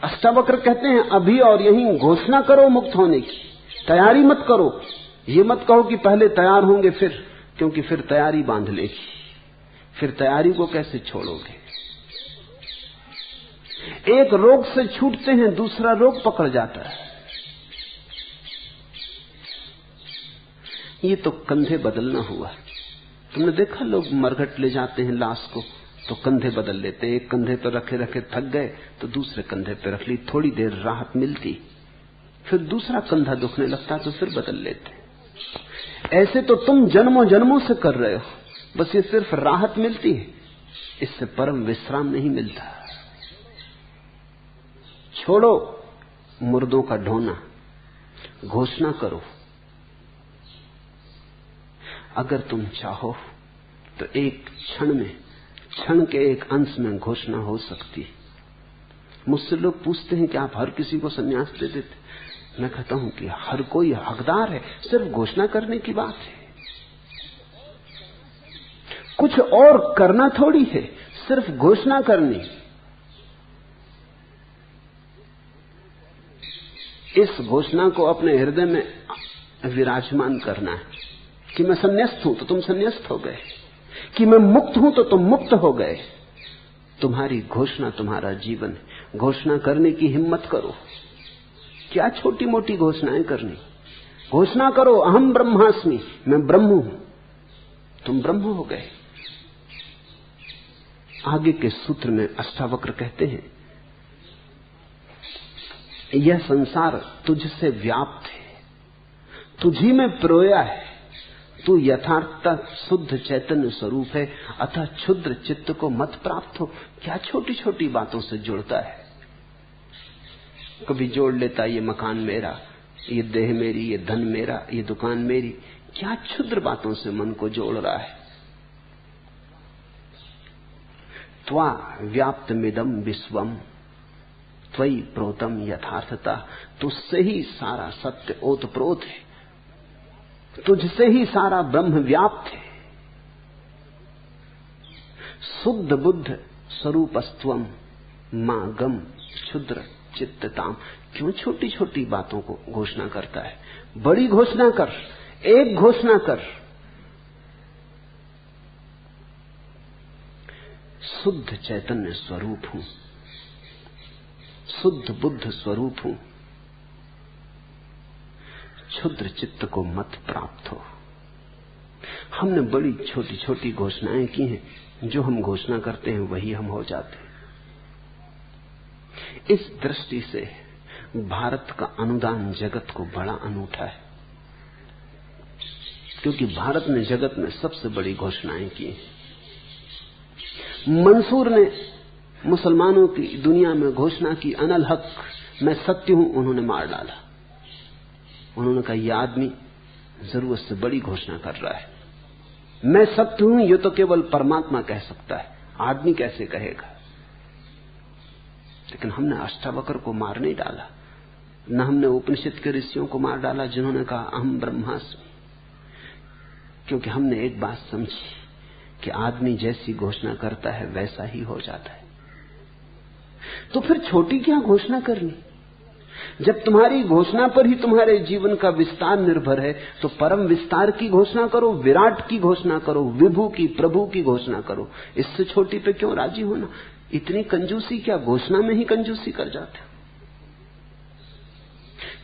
अष्टावक्र कहते हैं अभी और यहीं घोषणा करो मुक्त होने की, तैयारी मत करो। ये मत कहो कि पहले तैयार होंगे फिर, क्योंकि फिर तैयारी बांध लेगी, फिर तैयारी को कैसे छोड़ोगे? एक रोग से छूटते हैं, दूसरा रोग पकड़ जाता है। ये तो कंधे बदलना हुआ। तुमने देखा लोग मरघट ले जाते हैं लाश को तो कंधे बदल लेते हैं। एक कंधे पर रखे रखे थक गए तो दूसरे कंधे पर रख ली, थोड़ी देर राहत मिलती, फिर दूसरा कंधा दुखने लगता तो फिर बदल लेते। ऐसे तो तुम जन्मों जन्मों से कर रहे हो, बस ये सिर्फ राहत मिलती है, इससे परम विश्राम नहीं मिलता। छोड़ो मुर्दों का ढोना, घोषणा करो। अगर तुम चाहो तो एक क्षण में, क्षण के एक अंश में घोषणा हो सकती है। मुझसे लोग पूछते हैं कि आप हर किसी को संन्यास दे देते? मैं कहता हूं कि हर कोई हकदार है, सिर्फ घोषणा करने की बात है। कुछ और करना थोड़ी है, सिर्फ घोषणा करनी। इस घोषणा को अपने हृदय में विराजमान करना है कि मैं संन्यास्त हूं तो तुम संन्यास्त हो गए, कि मैं मुक्त हूं तो तुम मुक्त हो गए। तुम्हारी घोषणा तुम्हारा जीवन है। घोषणा करने की हिम्मत करो। क्या छोटी मोटी घोषणाएं करनी? घोषणा करो अहम ब्रह्मास्मि, मैं ब्रह्म हूं। तुम ब्रह्म हो गए। आगे के सूत्र में अष्टावक्र कहते हैं यह संसार तुझसे व्याप्त है, तुझी में प्रोया है। तू यथार्थता शुद्ध चैतन्य स्वरूप है, अतः क्षुद्र चित्त को मत प्राप्त हो। क्या छोटी छोटी बातों से जुड़ता है? कभी जोड़ लेता ये मकान मेरा, ये देह मेरी, ये धन मेरा, ये दुकान मेरी। क्या क्षुद्र बातों से मन को जोड़ रहा है? त्वा व्याप्त मिदम विश्वम त्वयि प्रोतम यथार्थता। तुझसे ही सारा सत्य ओतप्रोत है, तुझसे ही सारा ब्रह्म व्याप्त है। शुद्ध बुद्ध स्वरूपस्त्वम मां गम क्षुद्र चित्तताम। क्यों छोटी छोटी बातों को घोषणा करता है? बड़ी घोषणा कर, एक घोषणा कर। शुद्ध चैतन्य स्वरूप हूं, शुद्ध बुद्ध स्वरूप हूं, क्षुद्र चित्त को मत प्राप्त हो। हमने बड़ी छोटी छोटी घोषणाएं की हैं, जो हम घोषणा करते हैं वही हम हो जाते हैं। इस दृष्टि से भारत का अनुदान जगत को बड़ा अनूठा है, क्योंकि भारत ने जगत में सबसे बड़ी घोषणाएं की हैं। मंसूर ने मुसलमानों की दुनिया में घोषणा की, अनल हक, मैं सत्य हूं, उन्होंने मार डाला। उन्होंने कहा यह आदमी जरूरत से बड़ी घोषणा कर रहा है। मैं सत्य हूं ये तो केवल परमात्मा कह सकता है, आदमी कैसे कहेगा? लेकिन हमने अष्टावक्र को मार नहीं डाला, न हमने उपनिषद के ऋषियों को मार डाला जिन्होंने कहा अहम ब्रह्मास्मि, क्योंकि हमने एक बात समझी कि आदमी जैसी घोषणा करता है वैसा ही हो जाता है। तो फिर छोटी क्या घोषणा करनी? जब तुम्हारी घोषणा पर ही तुम्हारे जीवन का विस्तार निर्भर है, तो परम विस्तार की घोषणा करो, विराट की घोषणा करो, विभु की, प्रभु की घोषणा करो। इससे छोटी पे क्यों राजी होना? इतनी कंजूसी क्या? घोषणा में ही कंजूसी कर जाते हो।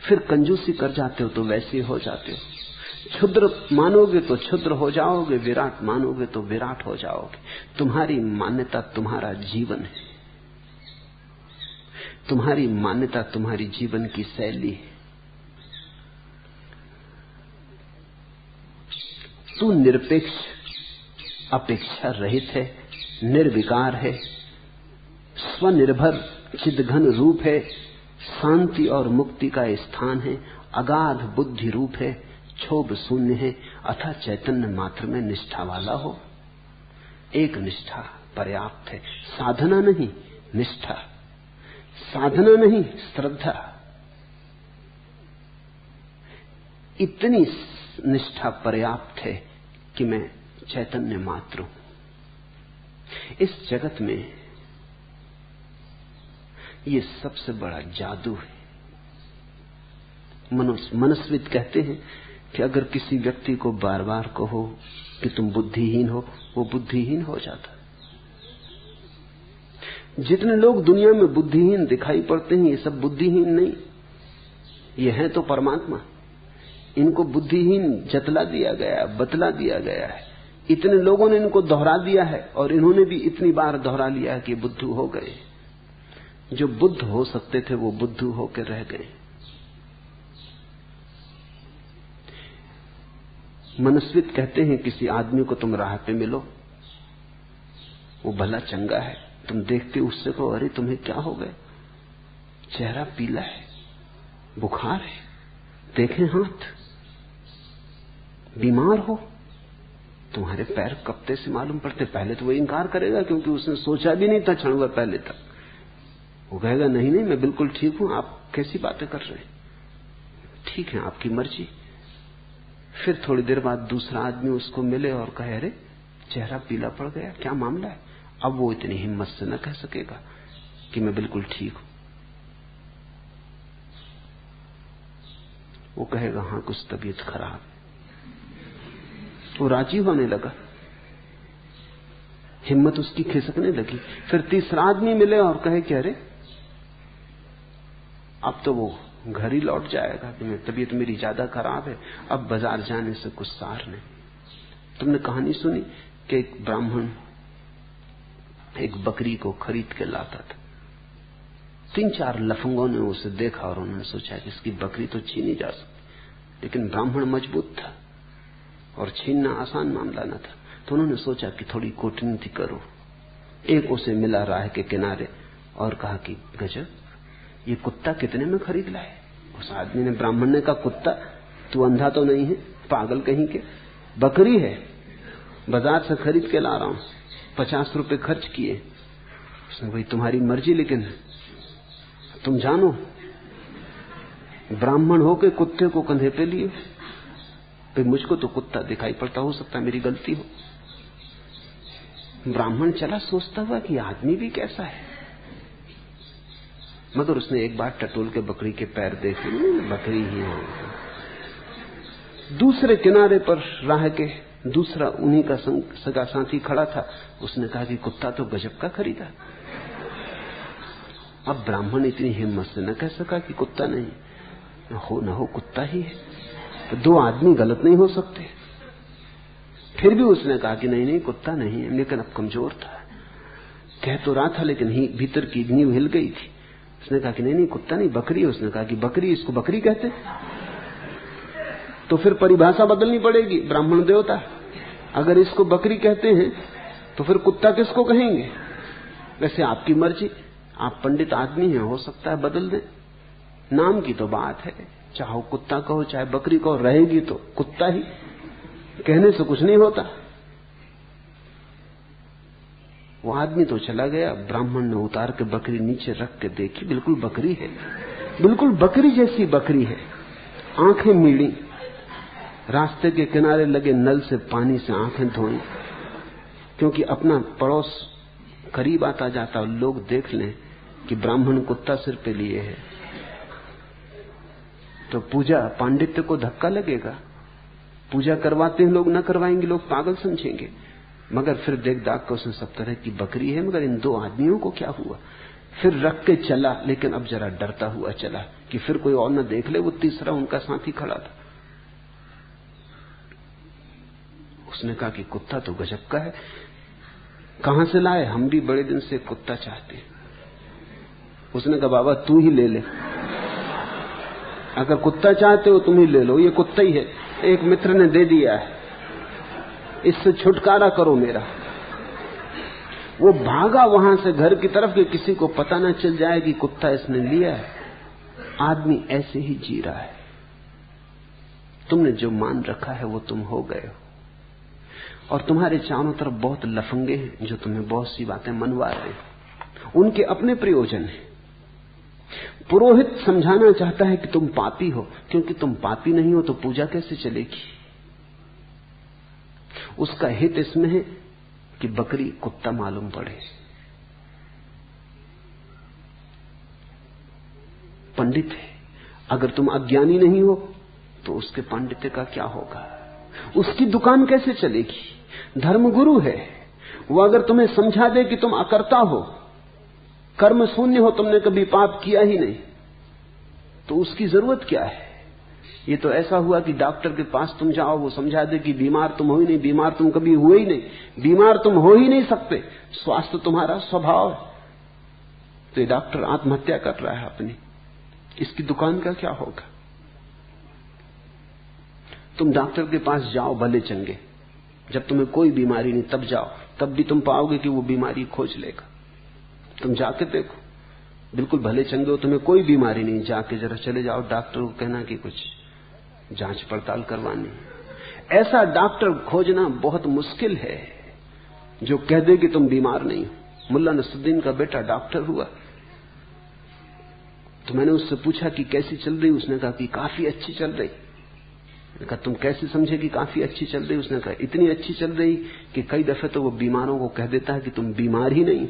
फिर कंजूसी कर जाते हो तो वैसे हो जाते हो। क्षुद्र मानोगे तो क्षुद्र हो जाओगे, विराट मानोगे तो विराट हो जाओगे। तुम्हारी मान्यता तुम्हारा जीवन है, तुम्हारी मान्यता तुम्हारी जीवन की शैली है। तू निरपेक्ष, अपेक्षा रहित है, निर्विकार है, स्वनिर्भर चिदघन रूप है, शांति और मुक्ति का स्थान है, अगाध बुद्धि रूप है, क्षोभ शून्य है, अथा चैतन्य मात्र में निष्ठा वाला हो। एक निष्ठा पर्याप्त है, साधना नहीं निष्ठा, साधना नहीं श्रद्धा। इतनी निष्ठा पर्याप्त है कि मैं चैतन्य मात्र हूं। इस जगत में ये सबसे बड़ा जादू है। मनस्विद कहते हैं कि अगर किसी व्यक्ति को बार बार कहो कि तुम बुद्धिहीन हो, वो बुद्धिहीन हो जाता है। जितने लोग दुनिया में बुद्धिहीन दिखाई पड़ते हैं, ये सब बुद्धिहीन नहीं, ये हैं तो परमात्मा। इनको बुद्धिहीन जतला दिया गया, बतला दिया गया है। इतने लोगों ने इनको दोहरा दिया है और इन्होंने भी इतनी बार दोहरा लिया है कि बुद्धू हो गए। जो बुद्ध हो सकते थे वो बुद्धू होकर रह गए। मनस्वित कहते हैं किसी आदमी को तुम राह पे मिलो, वो भला चंगा है, तुम देखते उससे कहो अरे तुम्हें क्या हो गए? चेहरा पीला है, बुखार है, देखें हाथ, बीमार हो, तुम्हारे पैर कपते से मालूम पड़ते। पहले तो वो इनकार करेगा क्योंकि उसने सोचा भी नहीं था क्षण भर पहले तक। वो कहेगा नहीं नहीं मैं बिल्कुल ठीक हूं, आप कैसी बातें कर रहे हैं? ठीक है आपकी मर्जी। फिर थोड़ी देर बाद दूसरा आदमी उसको मिले और कहे अरे चेहरा पीला पड़ गया, क्या मामला है? अब वो इतनी हिम्मत से न कह सकेगा कि मैं बिल्कुल ठीक हूं। वो कहेगा हां कुछ तबीयत खराब है। वो राजी होने लगा, हिम्मत उसकी खिसकने लगी। फिर तीसरा आदमी मिले और कहे कि अरे अब तो वो घर ही लौट जाएगा कि तबीयत मेरी ज्यादा खराब है, अब बाजार जाने से कुछ सार नहीं। तुमने कहानी सुनी कि एक ब्राह्मण एक बकरी को खरीद के लाता था। 3-4 लफंगों ने उसे देखा और उन्होंने सोचा कि इसकी बकरी तो छीनी जा सकती, लेकिन ब्राह्मण मजबूत था और छीनना आसान मामला न था। तो उन्होंने सोचा कि थोड़ी कूटनीति करो। एक उसे मिला राह के किनारे और कहा कि गजब, ये कुत्ता कितने में खरीद लाए? उस आदमी ने, ब्राह्मण ने कहा कुत्ता? तू अंधा तो नहीं है, पागल कहीं के? बकरी है, बाजार से खरीद के ला रहा हूं, 50 रुपए खर्च किए। उसने भाई तुम्हारी मर्जी, लेकिन तुम जानो ब्राह्मण होके कुत्ते को कंधे पे लिए। भाई मुझको तो कुत्ता दिखाई पड़ता, हो सकता है मेरी गलती हो। ब्राह्मण चला सोचता हुआ कि आदमी भी कैसा है, मगर उसने एक बार टटोल के बकरी के पैर देखे, बकरी ही है। दूसरे किनारे पर राह के दूसरा उन्हीं का सगा साथी खड़ा था। उसने कहा कि कुत्ता तो गजब का खरीदा। अब ब्राह्मण इतनी हिम्मत से न कह सका कि कुत्ता नहीं, न हो कुत्ता ही है। तो 2 आदमी गलत नहीं हो सकते। फिर भी उसने कहा कि नहीं नहीं कुत्ता नहीं है, लेकिन अब कमजोर था, कह तो रहा था लेकिन भीतर की नींव हिल गई थी। उसने कहा कि नहीं नहीं कुत्ता नहीं, बकरी है। उसने कहा कि बकरी, इसको बकरी कहते? तो फिर परिभाषा बदलनी पड़ेगी, ब्राह्मण देवता। अगर इसको बकरी कहते हैं तो फिर कुत्ता किसको कहेंगे? वैसे आपकी मर्जी, आप पंडित आदमी हैं, हो सकता है बदल दें। नाम की तो बात है, चाहे कुत्ता कहो चाहे बकरी कहो, रहेगी तो कुत्ता ही, कहने से कुछ नहीं होता। वो आदमी तो चला गया। ब्राह्मण ने उतार के बकरी नीचे रख के देखी, बिल्कुल बकरी है, बिल्कुल बकरी जैसी बकरी है, आंखें मीड़ी। रास्ते के किनारे लगे नल से पानी से आंखें धोई, क्योंकि अपना पड़ोस करीब आता जाता और लोग देख लें कि ब्राह्मण कुत्ता सिर पे लिए है तो पूजा पांडित्य को धक्का लगेगा। पूजा करवाते हैं लोग, न करवाएंगे लोग पागल समझेंगे। मगर फिर देख दाख को उसने सब तरह की बकरी है, मगर इन दो आदमियों को क्या हुआ। फिर रख के चला, लेकिन अब जरा डरता हुआ चला कि फिर कोई और न देख ले। वो तीसरा उनका साथी खड़ा था। उसने कहा कि कुत्ता तो गजब का है, कहां से लाए? हम भी बड़े दिन से कुत्ता चाहते। उसने कहा बाबा तू ही ले ले, अगर कुत्ता चाहते हो तुम ही ले लो, ये कुत्ता ही है, एक मित्र ने दे दिया है, इससे छुटकारा करो मेरा। वो भागा वहां से घर की तरफ कि किसी को पता ना चल जाए कि कुत्ता इसने लिया है। आदमी ऐसे ही जी रहा है। तुमने जो मान रखा है वो तुम हो गए हो, और तुम्हारे चारों तरफ बहुत लफंगे हैं जो तुम्हें बहुत सी बातें मनवा रहे हैं। उनके अपने प्रयोजन हैं। पुरोहित समझाना चाहता है कि तुम पापी हो, क्योंकि तुम पापी नहीं हो तो पूजा कैसे चलेगी। उसका हित इसमें है कि बकरी कुत्ता मालूम पड़े। पंडित है, अगर तुम अज्ञानी नहीं हो तो उसके पांडित्य का क्या होगा, उसकी दुकान कैसे चलेगी। धर्मगुरु है, वो अगर तुम्हें समझा दे कि तुम अकर्ता हो, कर्म शून्य हो, तुमने कभी पाप किया ही नहीं, तो उसकी जरूरत क्या है। ये तो ऐसा हुआ कि डॉक्टर के पास तुम जाओ, वो समझा दे कि बीमार तुम हो ही नहीं, बीमार तुम कभी हुए ही नहीं, बीमार तुम हो ही नहीं सकते, स्वास्थ्य तुम्हारा स्वभाव है। तो ये डॉक्टर आत्महत्या कर रहा है अपनी, इसकी दुकान का क्या होगा। तुम डॉक्टर के पास जाओ भले चंगे, जब तुम्हें कोई बीमारी नहीं तब जाओ, तब भी तुम पाओगे कि वो बीमारी खोज लेगा। तुम जाके देखो, बिल्कुल भले चंगे हो, तुम्हें कोई बीमारी नहीं, जाके जरा चले जाओ डॉक्टर को कहना कि कुछ जांच पड़ताल करवानी। ऐसा डॉक्टर खोजना बहुत मुश्किल है जो कह दे कि तुम बीमार नहीं हो। मुल्ला नसरुद्दीन का बेटा डॉक्टर हुआ, तो मैंने उससे पूछा कि कैसी चल रही। उसने कहा कि काफी अच्छी चल रही। मैंने कहा तुम कैसे समझे कि काफी अच्छी चल रही। उसने कहा इतनी अच्छी चल रही कि कई दफे तो वो बीमारों को कह देता है कि तुम बीमार ही नहीं।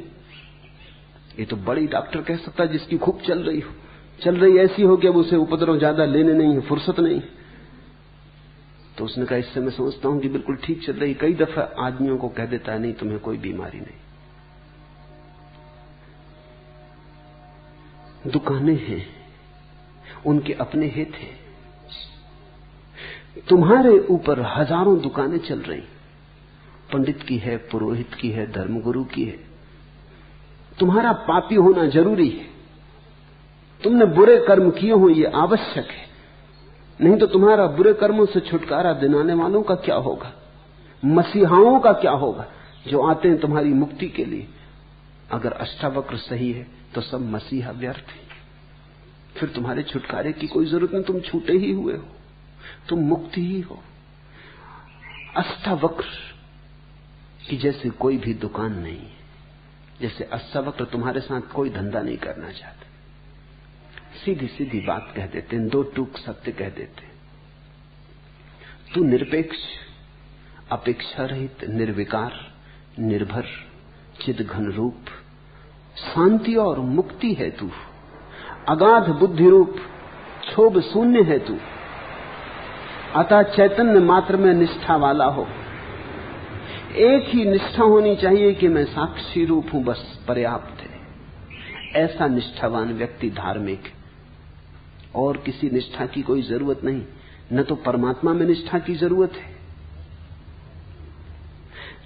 ये तो बड़ी डॉक्टर कह सकता है जिसकी खूब चल रही हो, चल रही ऐसी हो कि अब उसे उपद्रव ज्यादा लेने नहीं है, फुर्सत नहीं। तो उसने कहा इससे मैं समझता हूं कि बिल्कुल ठीक चल रही। कई दफा आदमियों को कह देता है नहीं तुम्हें कोई बीमारी नहीं। दुकानें हैं, उनके अपने हित हैं। तुम्हारे ऊपर हजारों दुकानें चल रही, पंडित की है, पुरोहित की है, धर्मगुरु की है। तुम्हारा पापी होना जरूरी है, तुमने बुरे कर्म किए हो ये आवश्यक है, नहीं तो तुम्हारा बुरे कर्मों से छुटकारा दिलाने वालों का क्या होगा, मसीहाओं का क्या होगा जो आते हैं तुम्हारी मुक्ति के लिए। अगर अष्टावक्र सही है तो सब मसीहा व्यर्थ है, फिर तुम्हारे छुटकारे की कोई जरूरत नहीं, तुम छूटे ही हुए हो, तुम मुक्ति ही हो। अष्टावक्र की जैसे कोई भी दुकान नहीं है, जैसे अष्टावक्र तुम्हारे साथ कोई धंधा नहीं करना चाहते, सीधी सीधी बात कह देते हैं, दो टूक सत्य कह देते। तू निरपेक्ष, अपेक्षा रहित, निर्विकार, निर्भर, चिद घन रूप, शांति और मुक्ति है तू, अगाध बुद्धि रूप, क्षोभ शून्य है तू, अतः चैतन्य मात्र में निष्ठा वाला हो। एक ही निष्ठा होनी चाहिए कि मैं साक्षी रूप हूं, बस पर्याप्त है। ऐसा निष्ठावान व्यक्ति धार्मिक, और किसी निष्ठा की कोई जरूरत नहीं। न तो परमात्मा में निष्ठा की जरूरत है,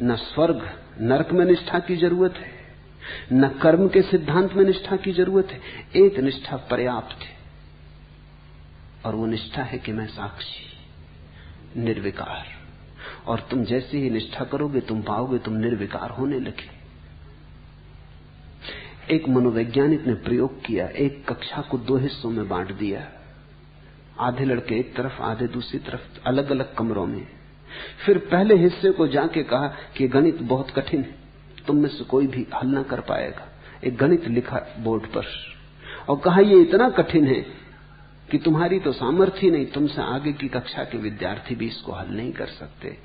न स्वर्ग नरक में निष्ठा की जरूरत है, न कर्म के सिद्धांत में निष्ठा की जरूरत है। एक निष्ठा पर्याप्त है, और वो निष्ठा है कि मैं साक्षी, निर्विकार। और तुम जैसे ही निष्ठा करोगे तुम पाओगे तुम निर्विकार होने लगे। एक मनोवैज्ञानिक ने प्रयोग किया, एक कक्षा को दो हिस्सों में बांट दिया, आधे लड़के एक तरफ आधे दूसरी तरफ, अलग अलग कमरों में। फिर पहले हिस्से को जाके कहा कि गणित बहुत कठिन है, तुम में से कोई भी हल ना कर पाएगा। एक गणित लिखा बोर्ड पर और कहा ये इतना कठिन है कि तुम्हारी तो सामर्थ्य नहीं, तुमसे आगे की कक्षा के विद्यार्थी भी इसको हल नहीं कर सकते।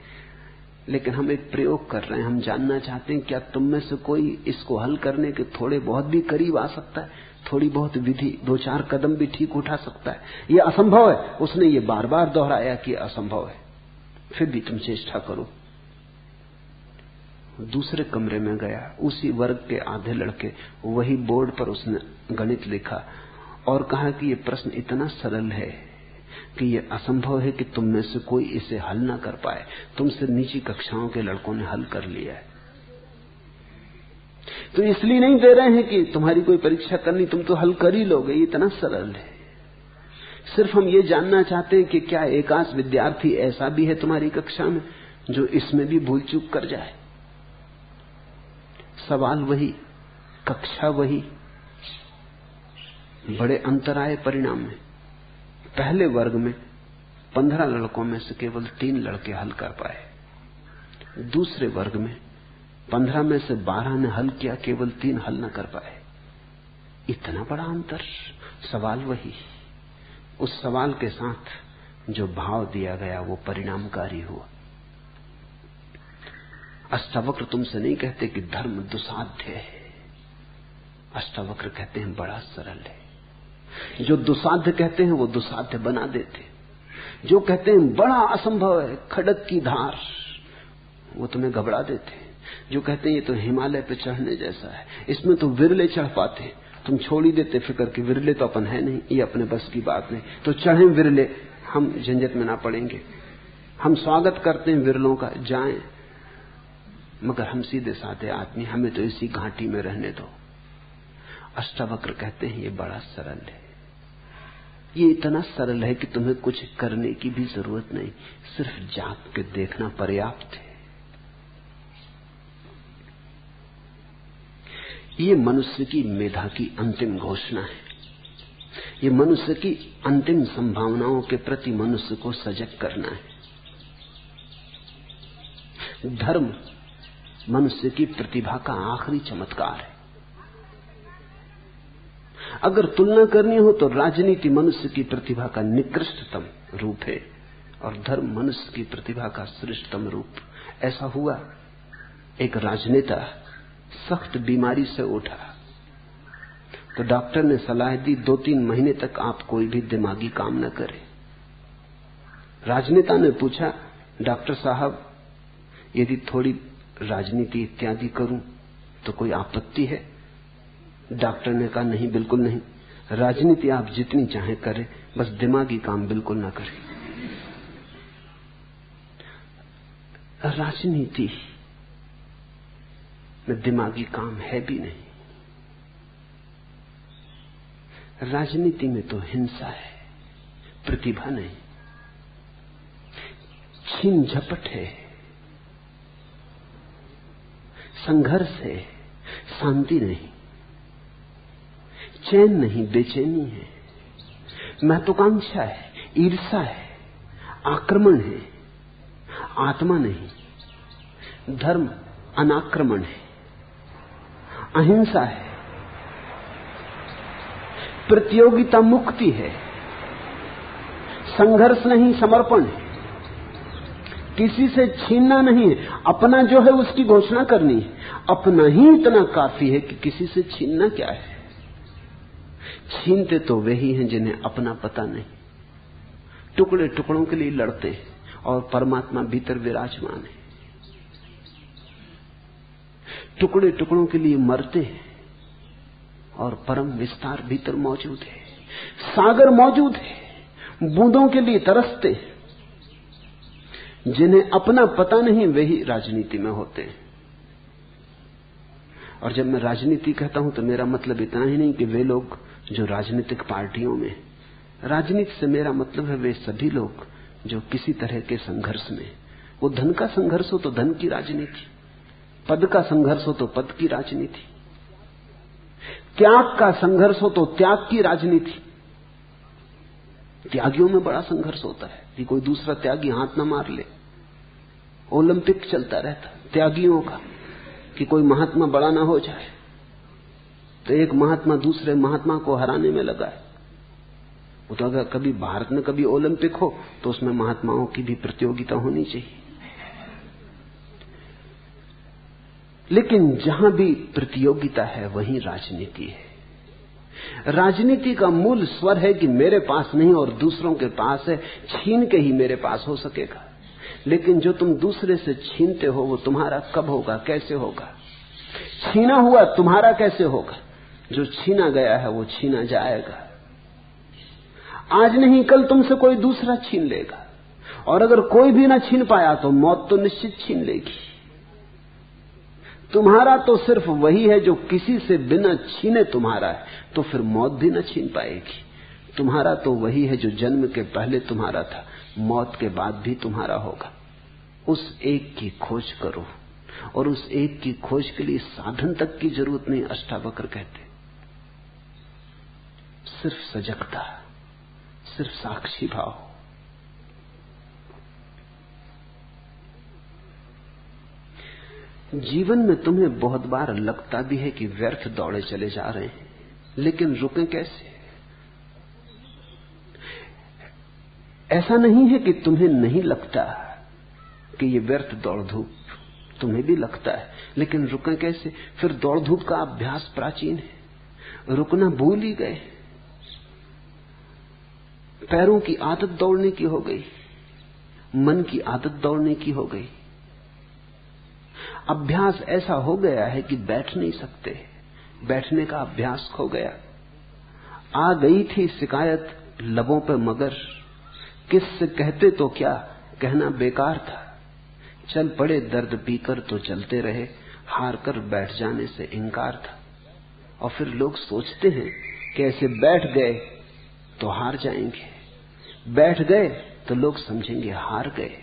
लेकिन हम एक प्रयोग कर रहे हैं, हम जानना चाहते हैं क्या तुम में से कोई इसको हल करने के थोड़े बहुत भी करीब आ सकता है, थोड़ी बहुत विधि 2-4 कदम भी ठीक उठा सकता है। ये असंभव है। उसने ये बार बार दोहराया कि असंभव है, फिर भी तुम चेष्टा करो। दूसरे कमरे में गया, उसी वर्ग के आधे लड़के, वही बोर्ड पर उसने गणित लिखा और कहा कि ये प्रश्न इतना सरल है कि ये असंभव है कि तुम में से कोई इसे हल ना कर पाए। तुमसे नीची कक्षाओं के लड़कों ने हल कर लिया है। तो इसलिए नहीं दे रहे हैं कि तुम्हारी कोई परीक्षा करनी, तुम तो हल कर ही लोगे, ये इतना सरल है। सिर्फ हम ये जानना चाहते हैं कि क्या एकांश विद्यार्थी ऐसा भी है तुम्हारी कक्षा में जो इसमें भी भूल चूक कर जाए। सवाल वही, कक्षा वही, बड़े अंतर आए परिणाम में। पहले वर्ग में 15 लड़कों में से केवल 3 लड़के हल कर पाए। दूसरे वर्ग में 15 में से 12 ने हल किया, केवल 3 हल न कर पाए। इतना बड़ा अंतर। सवाल वही, उस सवाल के साथ जो भाव दिया गया वो परिणामकारी हुआ। अष्टावक्र तुमसे नहीं कहते कि धर्म दुसाध्य है, अष्टावक्र कहते हैं बड़ा सरल है। जो दुसाध्य कहते हैं वो दुसाध्य बना देते। जो कहते हैं बड़ा असंभव है, खड़क की धार, वो तुम्हें घबरा देते। जो कहते हैं ये तो हिमालय पे चढ़ने जैसा है, इसमें तो विरले चढ़ पाते, तुम छोड़ ही देते फिक्र कि विरले तो अपन है नहीं, ये अपने बस की बात नहीं, तो चढ़े विरले, हम झंझट में ना पड़ेंगे। हम स्वागत करते हैं विरलों का, जाएं, मगर हम सीधे साधे आदमी, हमें तो इसी घाटी में रहने दो। अष्टावक्र कहते हैं ये बड़ा सरल है, ये इतना सरल है कि तुम्हें कुछ करने की भी जरूरत नहीं, सिर्फ जाग के देखना पर्याप्त है। ये मनुष्य की मेधा की अंतिम घोषणा है। ये मनुष्य की अंतिम संभावनाओं के प्रति मनुष्य को सजग करना है। धर्म मनुष्य की प्रतिभा का आखिरी चमत्कार है। अगर तुलना करनी हो तो राजनीति मनुष्य की प्रतिभा का निकृष्टतम रूप है और धर्म मनुष्य की प्रतिभा का श्रेष्ठतम रूप। ऐसा हुआ, एक राजनेता सख्त बीमारी से उठा तो डॉक्टर ने सलाह दी 2-3 महीने तक आप कोई भी दिमागी काम न करें। राजनेता ने पूछा, डॉक्टर साहब यदि थोड़ी राजनीति इत्यादि करूं तो कोई आपत्ति है? डॉक्टर ने कहा, नहीं, बिल्कुल नहीं, राजनीति आप जितनी चाहे करें, बस दिमागी काम बिल्कुल ना करें। राजनीति में दिमागी काम है भी नहीं। राजनीति में तो हिंसा है, प्रतिभा नहीं, छीन झपट है, संघर्ष है, शांति नहीं, चैन नहीं, बेचैनी है, महत्वाकांक्षा है, ईर्ष्या है, आक्रमण है, आत्मा नहीं। धर्म अनाक्रमण है, अहिंसा है, प्रतियोगिता मुक्ति है, संघर्ष नहीं, समर्पण है, किसी से छीनना नहीं है, अपना जो है उसकी घोषणा करनी है। अपना ही इतना काफी है कि किसी से छीनना क्या है। छीनते तो वे ही हैं जिन्हें अपना पता नहीं, टुकड़े टुकड़ों के लिए लड़ते हैं और परमात्मा भीतर विराजमान है। टुकड़े टुकड़ों के लिए मरते हैं और परम विस्तार भीतर मौजूद है। सागर मौजूद है, बूंदों के लिए तरसते हैं। जिन्हें अपना पता नहीं वही राजनीति में होते हैं। और जब मैं राजनीति कहता हूं तो मेरा मतलब इतना ही नहीं कि वे लोग जो राजनीतिक पार्टियों में, राजनीति से मेरा मतलब है वे सभी लोग जो किसी तरह के संघर्ष में, वो धन का संघर्ष हो तो धन की राजनीति, पद का संघर्ष हो तो पद की राजनीति, त्याग का संघर्ष हो तो त्याग की राजनीति। त्यागियों में बड़ा संघर्ष होता है कि कोई दूसरा त्यागी हाथ न मार ले। ओलंपिक चलता रहता त्यागियों का, कि कोई महात्मा बड़ा ना हो जाए, तो एक महात्मा दूसरे महात्मा को हराने में लगा है। वो तो अगर कभी भारत में कभी ओलंपिक हो तो उसमें महात्माओं की भी प्रतियोगिता होनी चाहिए। लेकिन जहां भी प्रतियोगिता है वहीं राजनीति है। राजनीति का मूल स्वर है कि मेरे पास नहीं और दूसरों के पास है, छीन के ही मेरे पास हो सकेगा। लेकिन जो तुम दूसरे से छीनते हो वो तुम्हारा कब होगा, कैसे होगा? छीना हुआ तुम्हारा कैसे होगा? जो छीना गया है वो छीना जाएगा। आज नहीं कल तुमसे कोई दूसरा छीन लेगा, और अगर कोई भी ना छीन पाया तो मौत तो निश्चित छीन लेगी। तुम्हारा तो सिर्फ वही है जो किसी से बिना छीने तुम्हारा है, तो फिर मौत भी ना छीन पाएगी। तुम्हारा तो वही है जो जन्म के पहले तुम्हारा था, मौत के बाद भी तुम्हारा होगा। उस एक की खोज करो, और उस एक की खोज के लिए साधन तक की जरूरत नहीं। अष्टावक्र कहते सिर्फ सजगता, सिर्फ साक्षी भाव। जीवन में तुम्हें बहुत बार लगता भी है कि व्यर्थ दौड़े चले जा रहे हैं, लेकिन रुकें कैसे? ऐसा नहीं है कि तुम्हें नहीं लगता कि ये व्यर्थ दौड़ धूप, तुम्हें भी लगता है, लेकिन रुकें कैसे? फिर दौड़ धूप का अभ्यास प्राचीन है, रुकना भूल ही गए। पैरों की आदत दौड़ने की हो गई, मन की आदत दौड़ने की हो गई। अभ्यास ऐसा हो गया है कि बैठ नहीं सकते, बैठने का अभ्यास खो गया। आ गई थी शिकायत लबों पे मगर, किससे कहते तो क्या, कहना बेकार था। चल पड़े दर्द पीकर तो चलते रहे, हार कर बैठ जाने से इनकार था। और फिर लोग सोचते हैं कि ऐसे बैठ गए तो हार जाएंगे, बैठ गए तो लोग समझेंगे हार गए,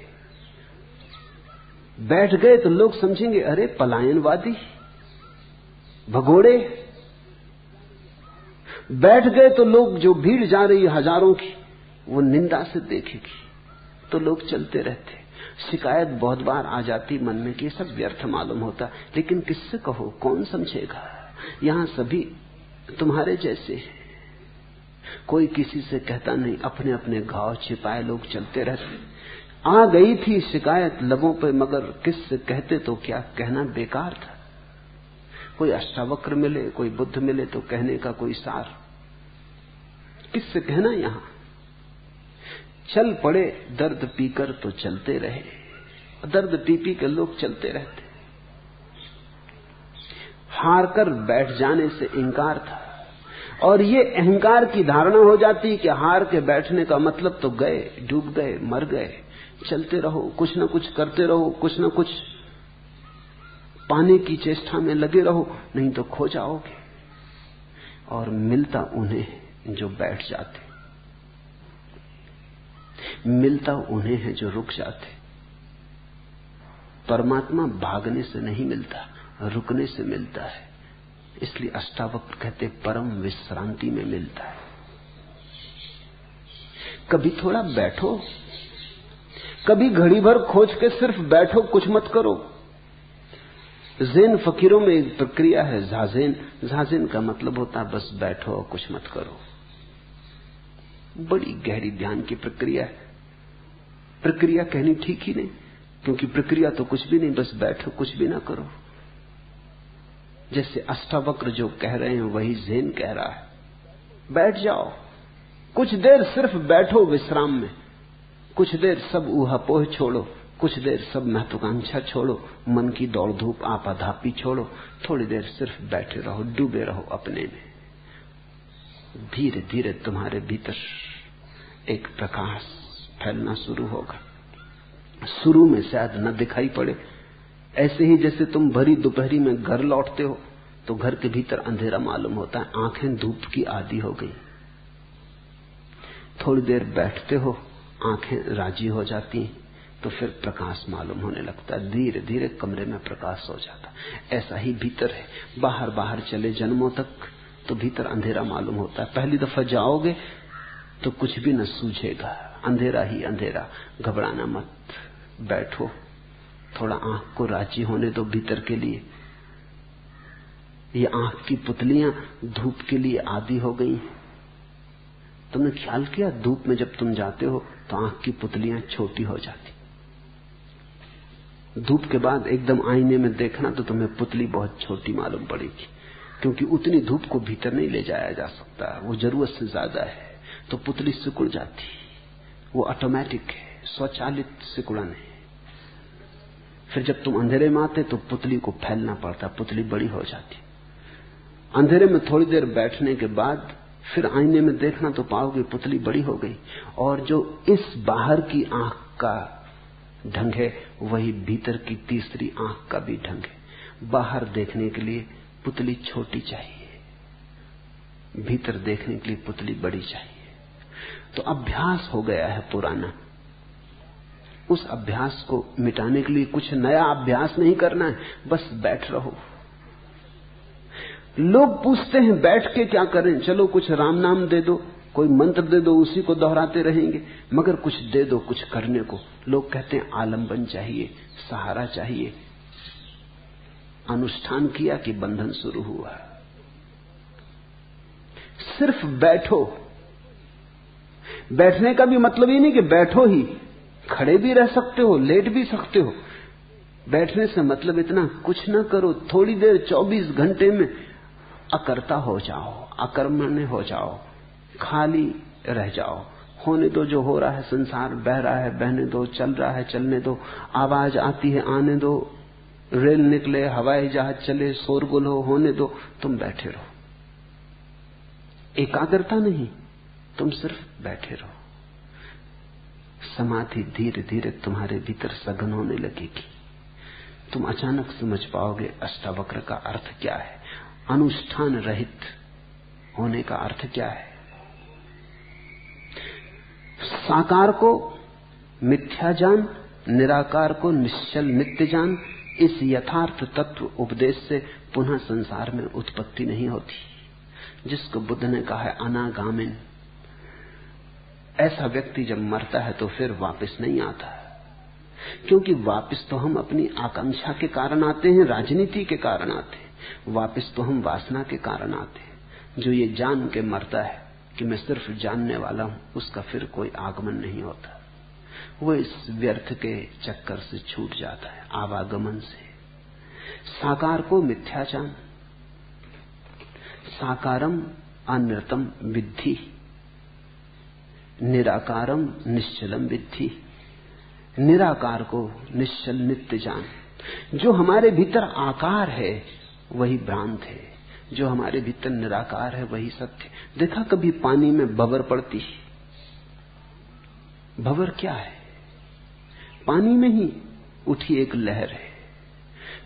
बैठ गए तो लोग समझेंगे अरे पलायनवादी, भगोड़े। बैठ गए तो लोग, जो भीड़ जा रही है हजारों की, वो निंदा से देखेगी, तो लोग चलते रहते। शिकायत बहुत बार आ जाती मन में कि सब व्यर्थ मालूम होता, लेकिन किससे कहो, कौन समझेगा? यहां सभी तुम्हारे जैसे हैं, कोई किसी से कहता नहीं, अपने अपने घाव छिपाए लोग चलते रहते। आ गई थी शिकायत लबों पे मगर, किससे कहते तो क्या, कहना बेकार था। कोई अष्टावक्र मिले, कोई बुद्ध मिले तो कहने का कोई सार, किससे कहना? यहां चल पड़े दर्द पीकर तो चलते रहे, दर्द पी पी के लोग चलते रहते। हार कर बैठ जाने से इंकार था, और ये अहंकार की धारणा हो जाती कि हार के बैठने का मतलब तो गए, डूब गए, मर गए। चलते रहो, कुछ ना कुछ करते रहो, कुछ ना कुछ पाने की चेष्टा में लगे रहो, नहीं तो खो जाओगे। और मिलता उन्हें जो बैठ जाते, मिलता उन्हें है जो रुक जाते। परमात्मा भागने से नहीं मिलता, रुकने से मिलता है। इसलिए अष्टावक्र कहते परम विश्रांति में मिलता है। कभी थोड़ा बैठो, कभी घड़ी भर खोज के सिर्फ बैठो, कुछ मत करो। ज़ेन फकीरों में एक प्रक्रिया है ज़ाज़ेन। ज़ाज़ेन का मतलब होता है बस बैठो और कुछ मत करो। बड़ी गहरी ध्यान की प्रक्रिया है। प्रक्रिया कहनी ठीक ही नहीं, क्योंकि प्रक्रिया तो कुछ भी नहीं, बस बैठो, कुछ भी ना करो। जैसे अष्टावक्र जो कह रहे हैं वही ज़ेन कह रहा है। बैठ जाओ, कुछ देर सिर्फ बैठो विश्राम में, कुछ देर सब ऊहापोह छोड़ो, कुछ देर सब महत्वाकांक्षा छोड़ो, मन की दौड़ धूप आपाधापी छोड़ो, थोड़ी देर सिर्फ बैठे रहो, डूबे रहो अपने में। धीरे धीरे तुम्हारे भीतर एक प्रकाश फैलना शुरू होगा। शुरू में शायद न दिखाई पड़े, ऐसे ही जैसे तुम भरी दोपहरी में घर लौटते हो तो घर के भीतर अंधेरा मालूम होता है, आंखें धूप की आदी हो गई। थोड़ी देर बैठते हो, आंखें राजी हो जाती तो फिर प्रकाश मालूम होने लगता है, धीरे धीरे कमरे में प्रकाश हो जाता। ऐसा ही भीतर है। बाहर बाहर चले जन्मों तक तो भीतर अंधेरा मालूम होता है। पहली दफा जाओगे तो कुछ भी न सूझेगा, अंधेरा ही अंधेरा। घबराना मत, बैठो, थोड़ा आंख को राजी होने दो भीतर के लिए। ये आंख की पुतलियां धूप के लिए आदी हो गई हैं। तुमने ख्याल किया, धूप में जब तुम जाते हो तो आंख की पुतलियां छोटी हो जाती। धूप के बाद एकदम आईने में देखना तो तुम्हें पुतली बहुत छोटी मालूम पड़ेगी, क्योंकि उतनी धूप को भीतर नहीं ले जाया जा सकता, वो जरूरत से ज्यादा है, तो पुतली सिकुड़ जाती। वो ऑटोमेटिक है, स्वचालित सिकुड़न है। फिर जब तुम अंधेरे में आते तो पुतली को फैलना पड़ता, पुतली बड़ी हो जाती। अंधेरे में थोड़ी देर बैठने के बाद फिर आईने में देखना तो पाओगे पुतली बड़ी हो गई। और जो इस बाहर की आंख का ढंग है वही भीतर की तीसरी आंख का भी ढंग है। बाहर देखने के लिए पुतली छोटी चाहिए, भीतर देखने के लिए पुतली बड़ी चाहिए। तो अभ्यास हो गया है पुराना, उस अभ्यास को मिटाने के लिए कुछ नया अभ्यास नहीं करना है, बस बैठ रहो। लोग पूछते हैं बैठ के क्या करें? चलो कुछ राम नाम दे दो, कोई मंत्र दे दो, उसी को दोहराते रहेंगे, मगर कुछ दे दो कुछ करने को। लोग कहते हैं आलंबन चाहिए, सहारा चाहिए। अनुष्ठान किया कि बंधन शुरू हुआ। सिर्फ बैठो। बैठने का भी मतलब ये नहीं कि बैठो ही, खड़े भी रह सकते हो, लेट भी सकते हो। बैठने से मतलब इतना कुछ ना करो, थोड़ी देर 24 घंटे में अकर्ता हो जाओ, अकर्मण्य हो जाओ, खाली रह जाओ। होने दो, जो हो रहा है, संसार बह रहा है बहने दो, चल रहा है चलने दो, आवाज आती है आने दो, रेल निकले, हवाई जहाज चले, शोरगुल हो, होने दो, तुम बैठे रहो। एकाग्रता नहीं, तुम सिर्फ बैठे रहो। समाधि धीरे धीरे तुम्हारे भीतर सघन होने लगेगी। तुम अचानक समझ पाओगे अष्टावक्र का अर्थ क्या है, अनुष्ठान रहित होने का अर्थ क्या है। साकार को मिथ्या जान, निराकार को निश्चल नित्य जान। इस यथार्थ तत्व उपदेश से पुनः संसार में उत्पत्ति नहीं होती, जिसको बुद्ध ने कहा है अनागामिन। ऐसा व्यक्ति जब मरता है तो फिर वापस नहीं आता, क्योंकि वापस तो हम अपनी आकांक्षा के कारण आते हैं, राजनीति के कारण आते हैं, वापस तो हम वासना के कारण आते हैं। जो ये जान के मरता है कि मैं सिर्फ जानने वाला हूं, उसका फिर कोई आगमन नहीं होता। वो इस व्यर्थ के चक्कर से छूट जाता है, आवागमन से। साकार को मिथ्या जान, साकारम अनृतम विद्धि, निराकारम निश्चलम विद्धि। निराकार को निश्चल नित्य जान। जो हमारे भीतर आकार है वही भ्रांत है, जो हमारे भीतर निराकार है वही सत्य। देखा कभी पानी में भंवर पड़ती? भंवर क्या है? पानी में ही उठी एक लहर है,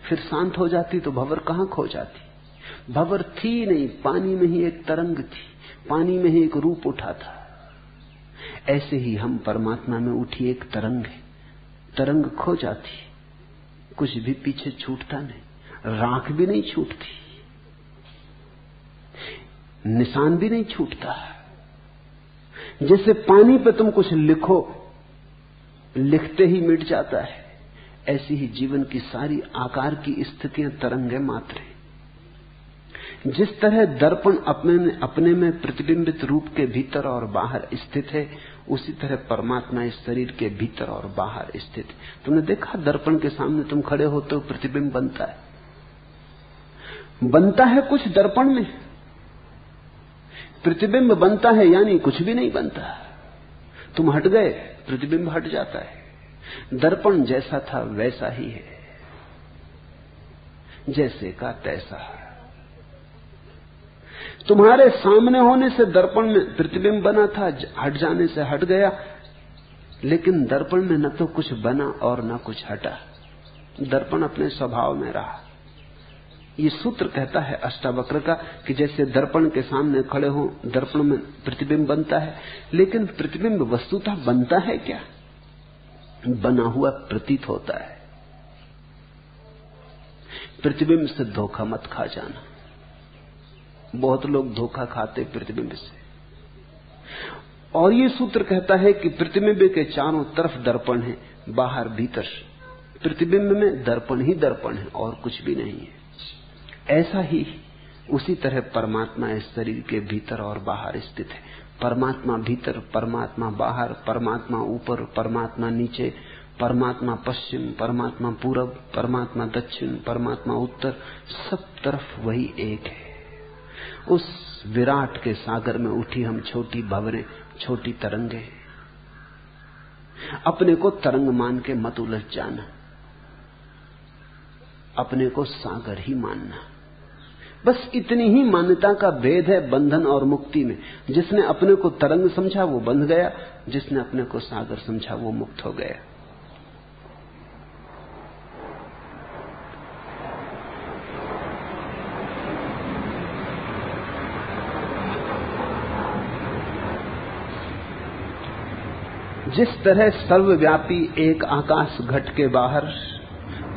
फिर शांत हो जाती तो भंवर कहां खो जाती? भंवर थी नहीं, पानी में ही एक तरंग थी, पानी में ही एक रूप उठा था। ऐसे ही हम परमात्मा में उठी एक तरंग है, तरंग खो जाती, कुछ भी पीछे छूटता नहीं, राख भी नहीं छूटती, निशान भी नहीं छूटता। जैसे पानी पे तुम कुछ लिखो, लिखते ही मिट जाता है, ऐसी ही जीवन की सारी आकार की स्थितियां तरंगे मात्र हैं। जिस तरह दर्पण अपने में प्रतिबिंबित रूप के भीतर और बाहर स्थित है, उसी तरह परमात्मा इस शरीर के भीतर और बाहर स्थित है। तुमने देखा दर्पण के सामने तुम खड़े होते हो, प्रतिबिंब बनता है, बनता है कुछ दर्पण में, प्रतिबिंब बनता है, यानी कुछ भी नहीं बनता। तुम हट गए, प्रतिबिंब हट जाता है। दर्पण जैसा था वैसा ही है, जैसे का तैसा। तुम्हारे सामने होने से दर्पण में प्रतिबिंब बना था, हट जाने से हट गया, लेकिन दर्पण में न तो कुछ बना और न कुछ हटा, दर्पण अपने स्वभाव में रहा। ये सूत्र कहता है अष्टावक्र का कि जैसे दर्पण के सामने खड़े हो, दर्पण में प्रतिबिंब बनता है, लेकिन प्रतिबिंब वस्तुतः बनता है क्या? बना हुआ प्रतीत होता है। प्रतिबिंब से धोखा मत खा जाना। बहुत लोग धोखा खाते प्रतिबिंब से। और ये सूत्र कहता है कि प्रतिबिंब के चारों तरफ दर्पण है, बाहर भीतर। प्रतिबिंब में दर्पण ही दर्पण है और कुछ भी नहीं है। ऐसा ही उसी तरह परमात्मा इस शरीर के भीतर और बाहर स्थित है। परमात्मा भीतर, परमात्मा बाहर, परमात्मा ऊपर, परमात्मा नीचे, परमात्मा पश्चिम, परमात्मा पूरब, परमात्मा दक्षिण, परमात्मा उत्तर, सब तरफ वही एक है। उस विराट के सागर में उठी हम छोटी भंवरें, छोटी तरंगे। अपने को तरंग मान के मत उलझ जाना, अपने को सागर ही मानना। बस इतनी ही मान्यता का भेद है बंधन और मुक्ति में। जिसने अपने को तरंग समझा वो बंध गया, जिसने अपने को सागर समझा वो मुक्त हो गया। जिस तरह सर्वव्यापी एक आकाश घट के बाहर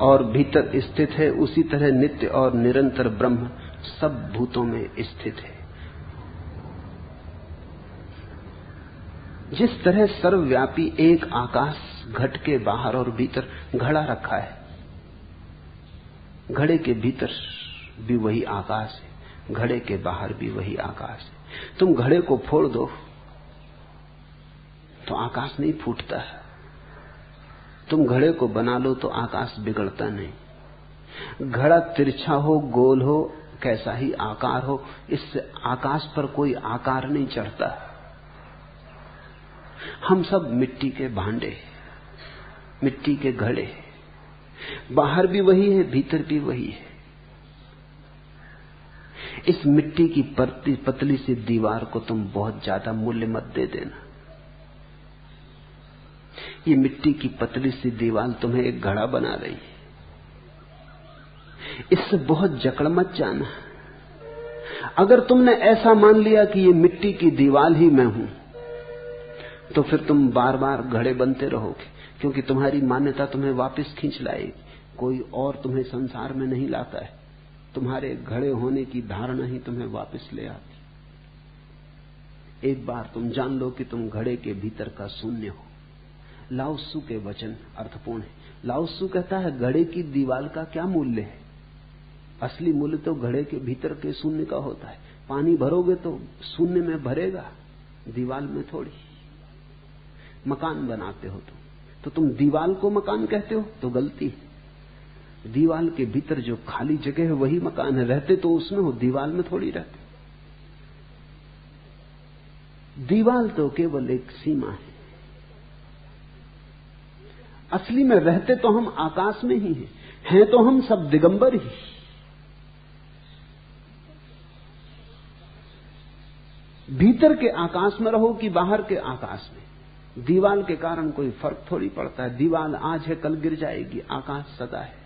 और भीतर स्थित है, उसी तरह नित्य और निरंतर ब्रह्म सब भूतों में स्थित है। जिस तरह सर्वव्यापी एक आकाश घट के बाहर और भीतर घड़ा रखा है, घड़े के भीतर भी वही आकाश है, घड़े के बाहर भी वही आकाश है। तुम घड़े को फोड़ दो तो आकाश नहीं फूटता है, तुम घड़े को बना लो तो आकाश बिगड़ता नहीं। घड़ा तिरछा हो, गोल हो, कैसा ही आकार हो, इससे आकाश पर कोई आकार नहीं चढ़ता। हम सब मिट्टी के भांडे, मिट्टी के घड़े, बाहर भी वही है, भीतर भी वही है। इस मिट्टी की पतली सी दीवार को तुम बहुत ज्यादा मूल्य मत दे देना। ये मिट्टी की पतली सी दीवार तुम्हें एक घड़ा बना रही है, इससे बहुत जकड़ मत जाना। अगर तुमने ऐसा मान लिया कि ये मिट्टी की दीवार ही मैं हूं, तो फिर तुम बार बार घड़े बनते रहोगे, क्योंकि तुम्हारी मान्यता तुम्हें वापस खींच लाएगी। कोई और तुम्हें संसार में नहीं लाता है, तुम्हारे घड़े होने की धारणा ही तुम्हें वापस ले आती। एक बार तुम जान लो कि तुम घड़े के भीतर का शून्य हो। लाओ त्सु के वचन अर्थपूर्ण है। लाओ त्सु कहता है घड़े की दीवार का क्या मूल्य है, असली मूल्य तो घड़े के भीतर के शून्य का होता है। पानी भरोगे तो शून्य में भरेगा, दीवार में थोड़ी। मकान बनाते हो तो तुम दीवार को मकान कहते हो तो गलती है। दीवार के भीतर जो खाली जगह है वही मकान है, रहते तो उसमें हो, दीवार में थोड़ी रहते। दीवार तो केवल एक सीमा है, असली में रहते तो हम आकाश में ही हैं तो हम सब दिगंबर ही। भीतर के आकाश में रहो कि बाहर के आकाश में, दीवार के कारण कोई फर्क थोड़ी पड़ता है। दीवार आज है कल गिर जाएगी, आकाश सदा है।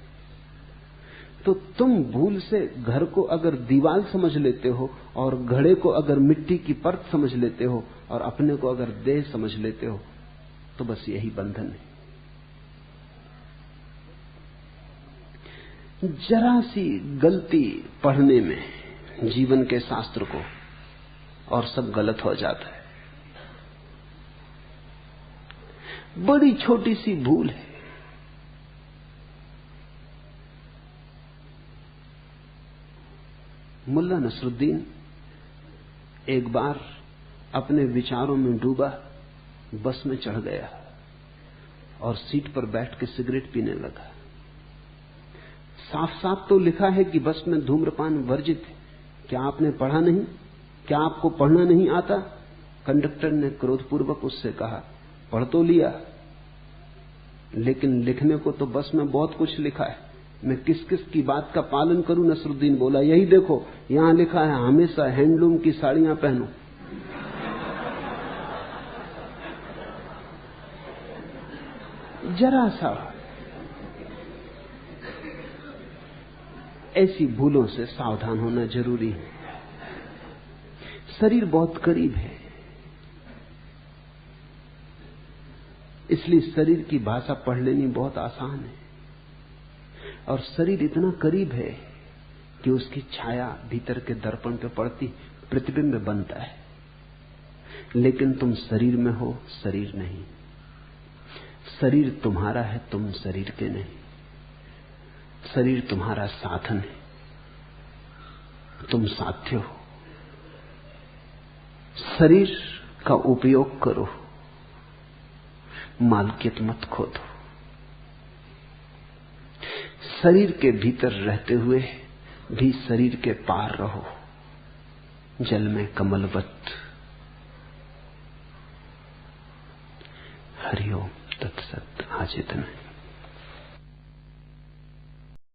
तो तुम भूल से घर को अगर दीवार समझ लेते हो और घड़े को अगर मिट्टी की परत समझ लेते हो और अपने को अगर देह समझ लेते हो, तो बस यही बंधन है। जरा सी गलती पढ़ने में जीवन के शास्त्र को और सब गलत हो जाता है। बड़ी छोटी सी भूल है। मुल्ला नसरुद्दीन एक बार अपने विचारों में डूबा बस में चढ़ गया और सीट पर बैठ के सिगरेट पीने लगा। साफ साफ तो लिखा है कि बस में धूम्रपान वर्जित है। क्या आपने पढ़ा नहीं? क्या आपको पढ़ना नहीं आता? कंडक्टर ने क्रोधपूर्वक उससे कहा, पढ़ तो लिया, लेकिन लिखने को तो बस में बहुत कुछ लिखा है, मैं किस किस की बात का पालन करूं? नसरुद्दीन बोला, यही देखो यहां लिखा है हमेशा हैंडलूम की साड़ियां पहनो। जरा सा ऐसी भूलों से सावधान होना जरूरी है। शरीर बहुत करीब है, इसलिए शरीर की भाषा पढ़ लेनी बहुत आसान है। और शरीर इतना करीब है कि उसकी छाया भीतर के दर्पण पे पड़ती, प्रतिबिंब बनता है। लेकिन तुम शरीर में हो, शरीर नहीं। शरीर तुम्हारा है, तुम शरीर के नहीं। शरीर तुम्हारा साधन है, तुम साध्य हो। शरीर का उपयोग करो, मालकियत मत खो दो। शरीर के भीतर रहते हुए भी शरीर के पार रहो, जल में कमलवत। हरिओम तत्सत। आज इतना।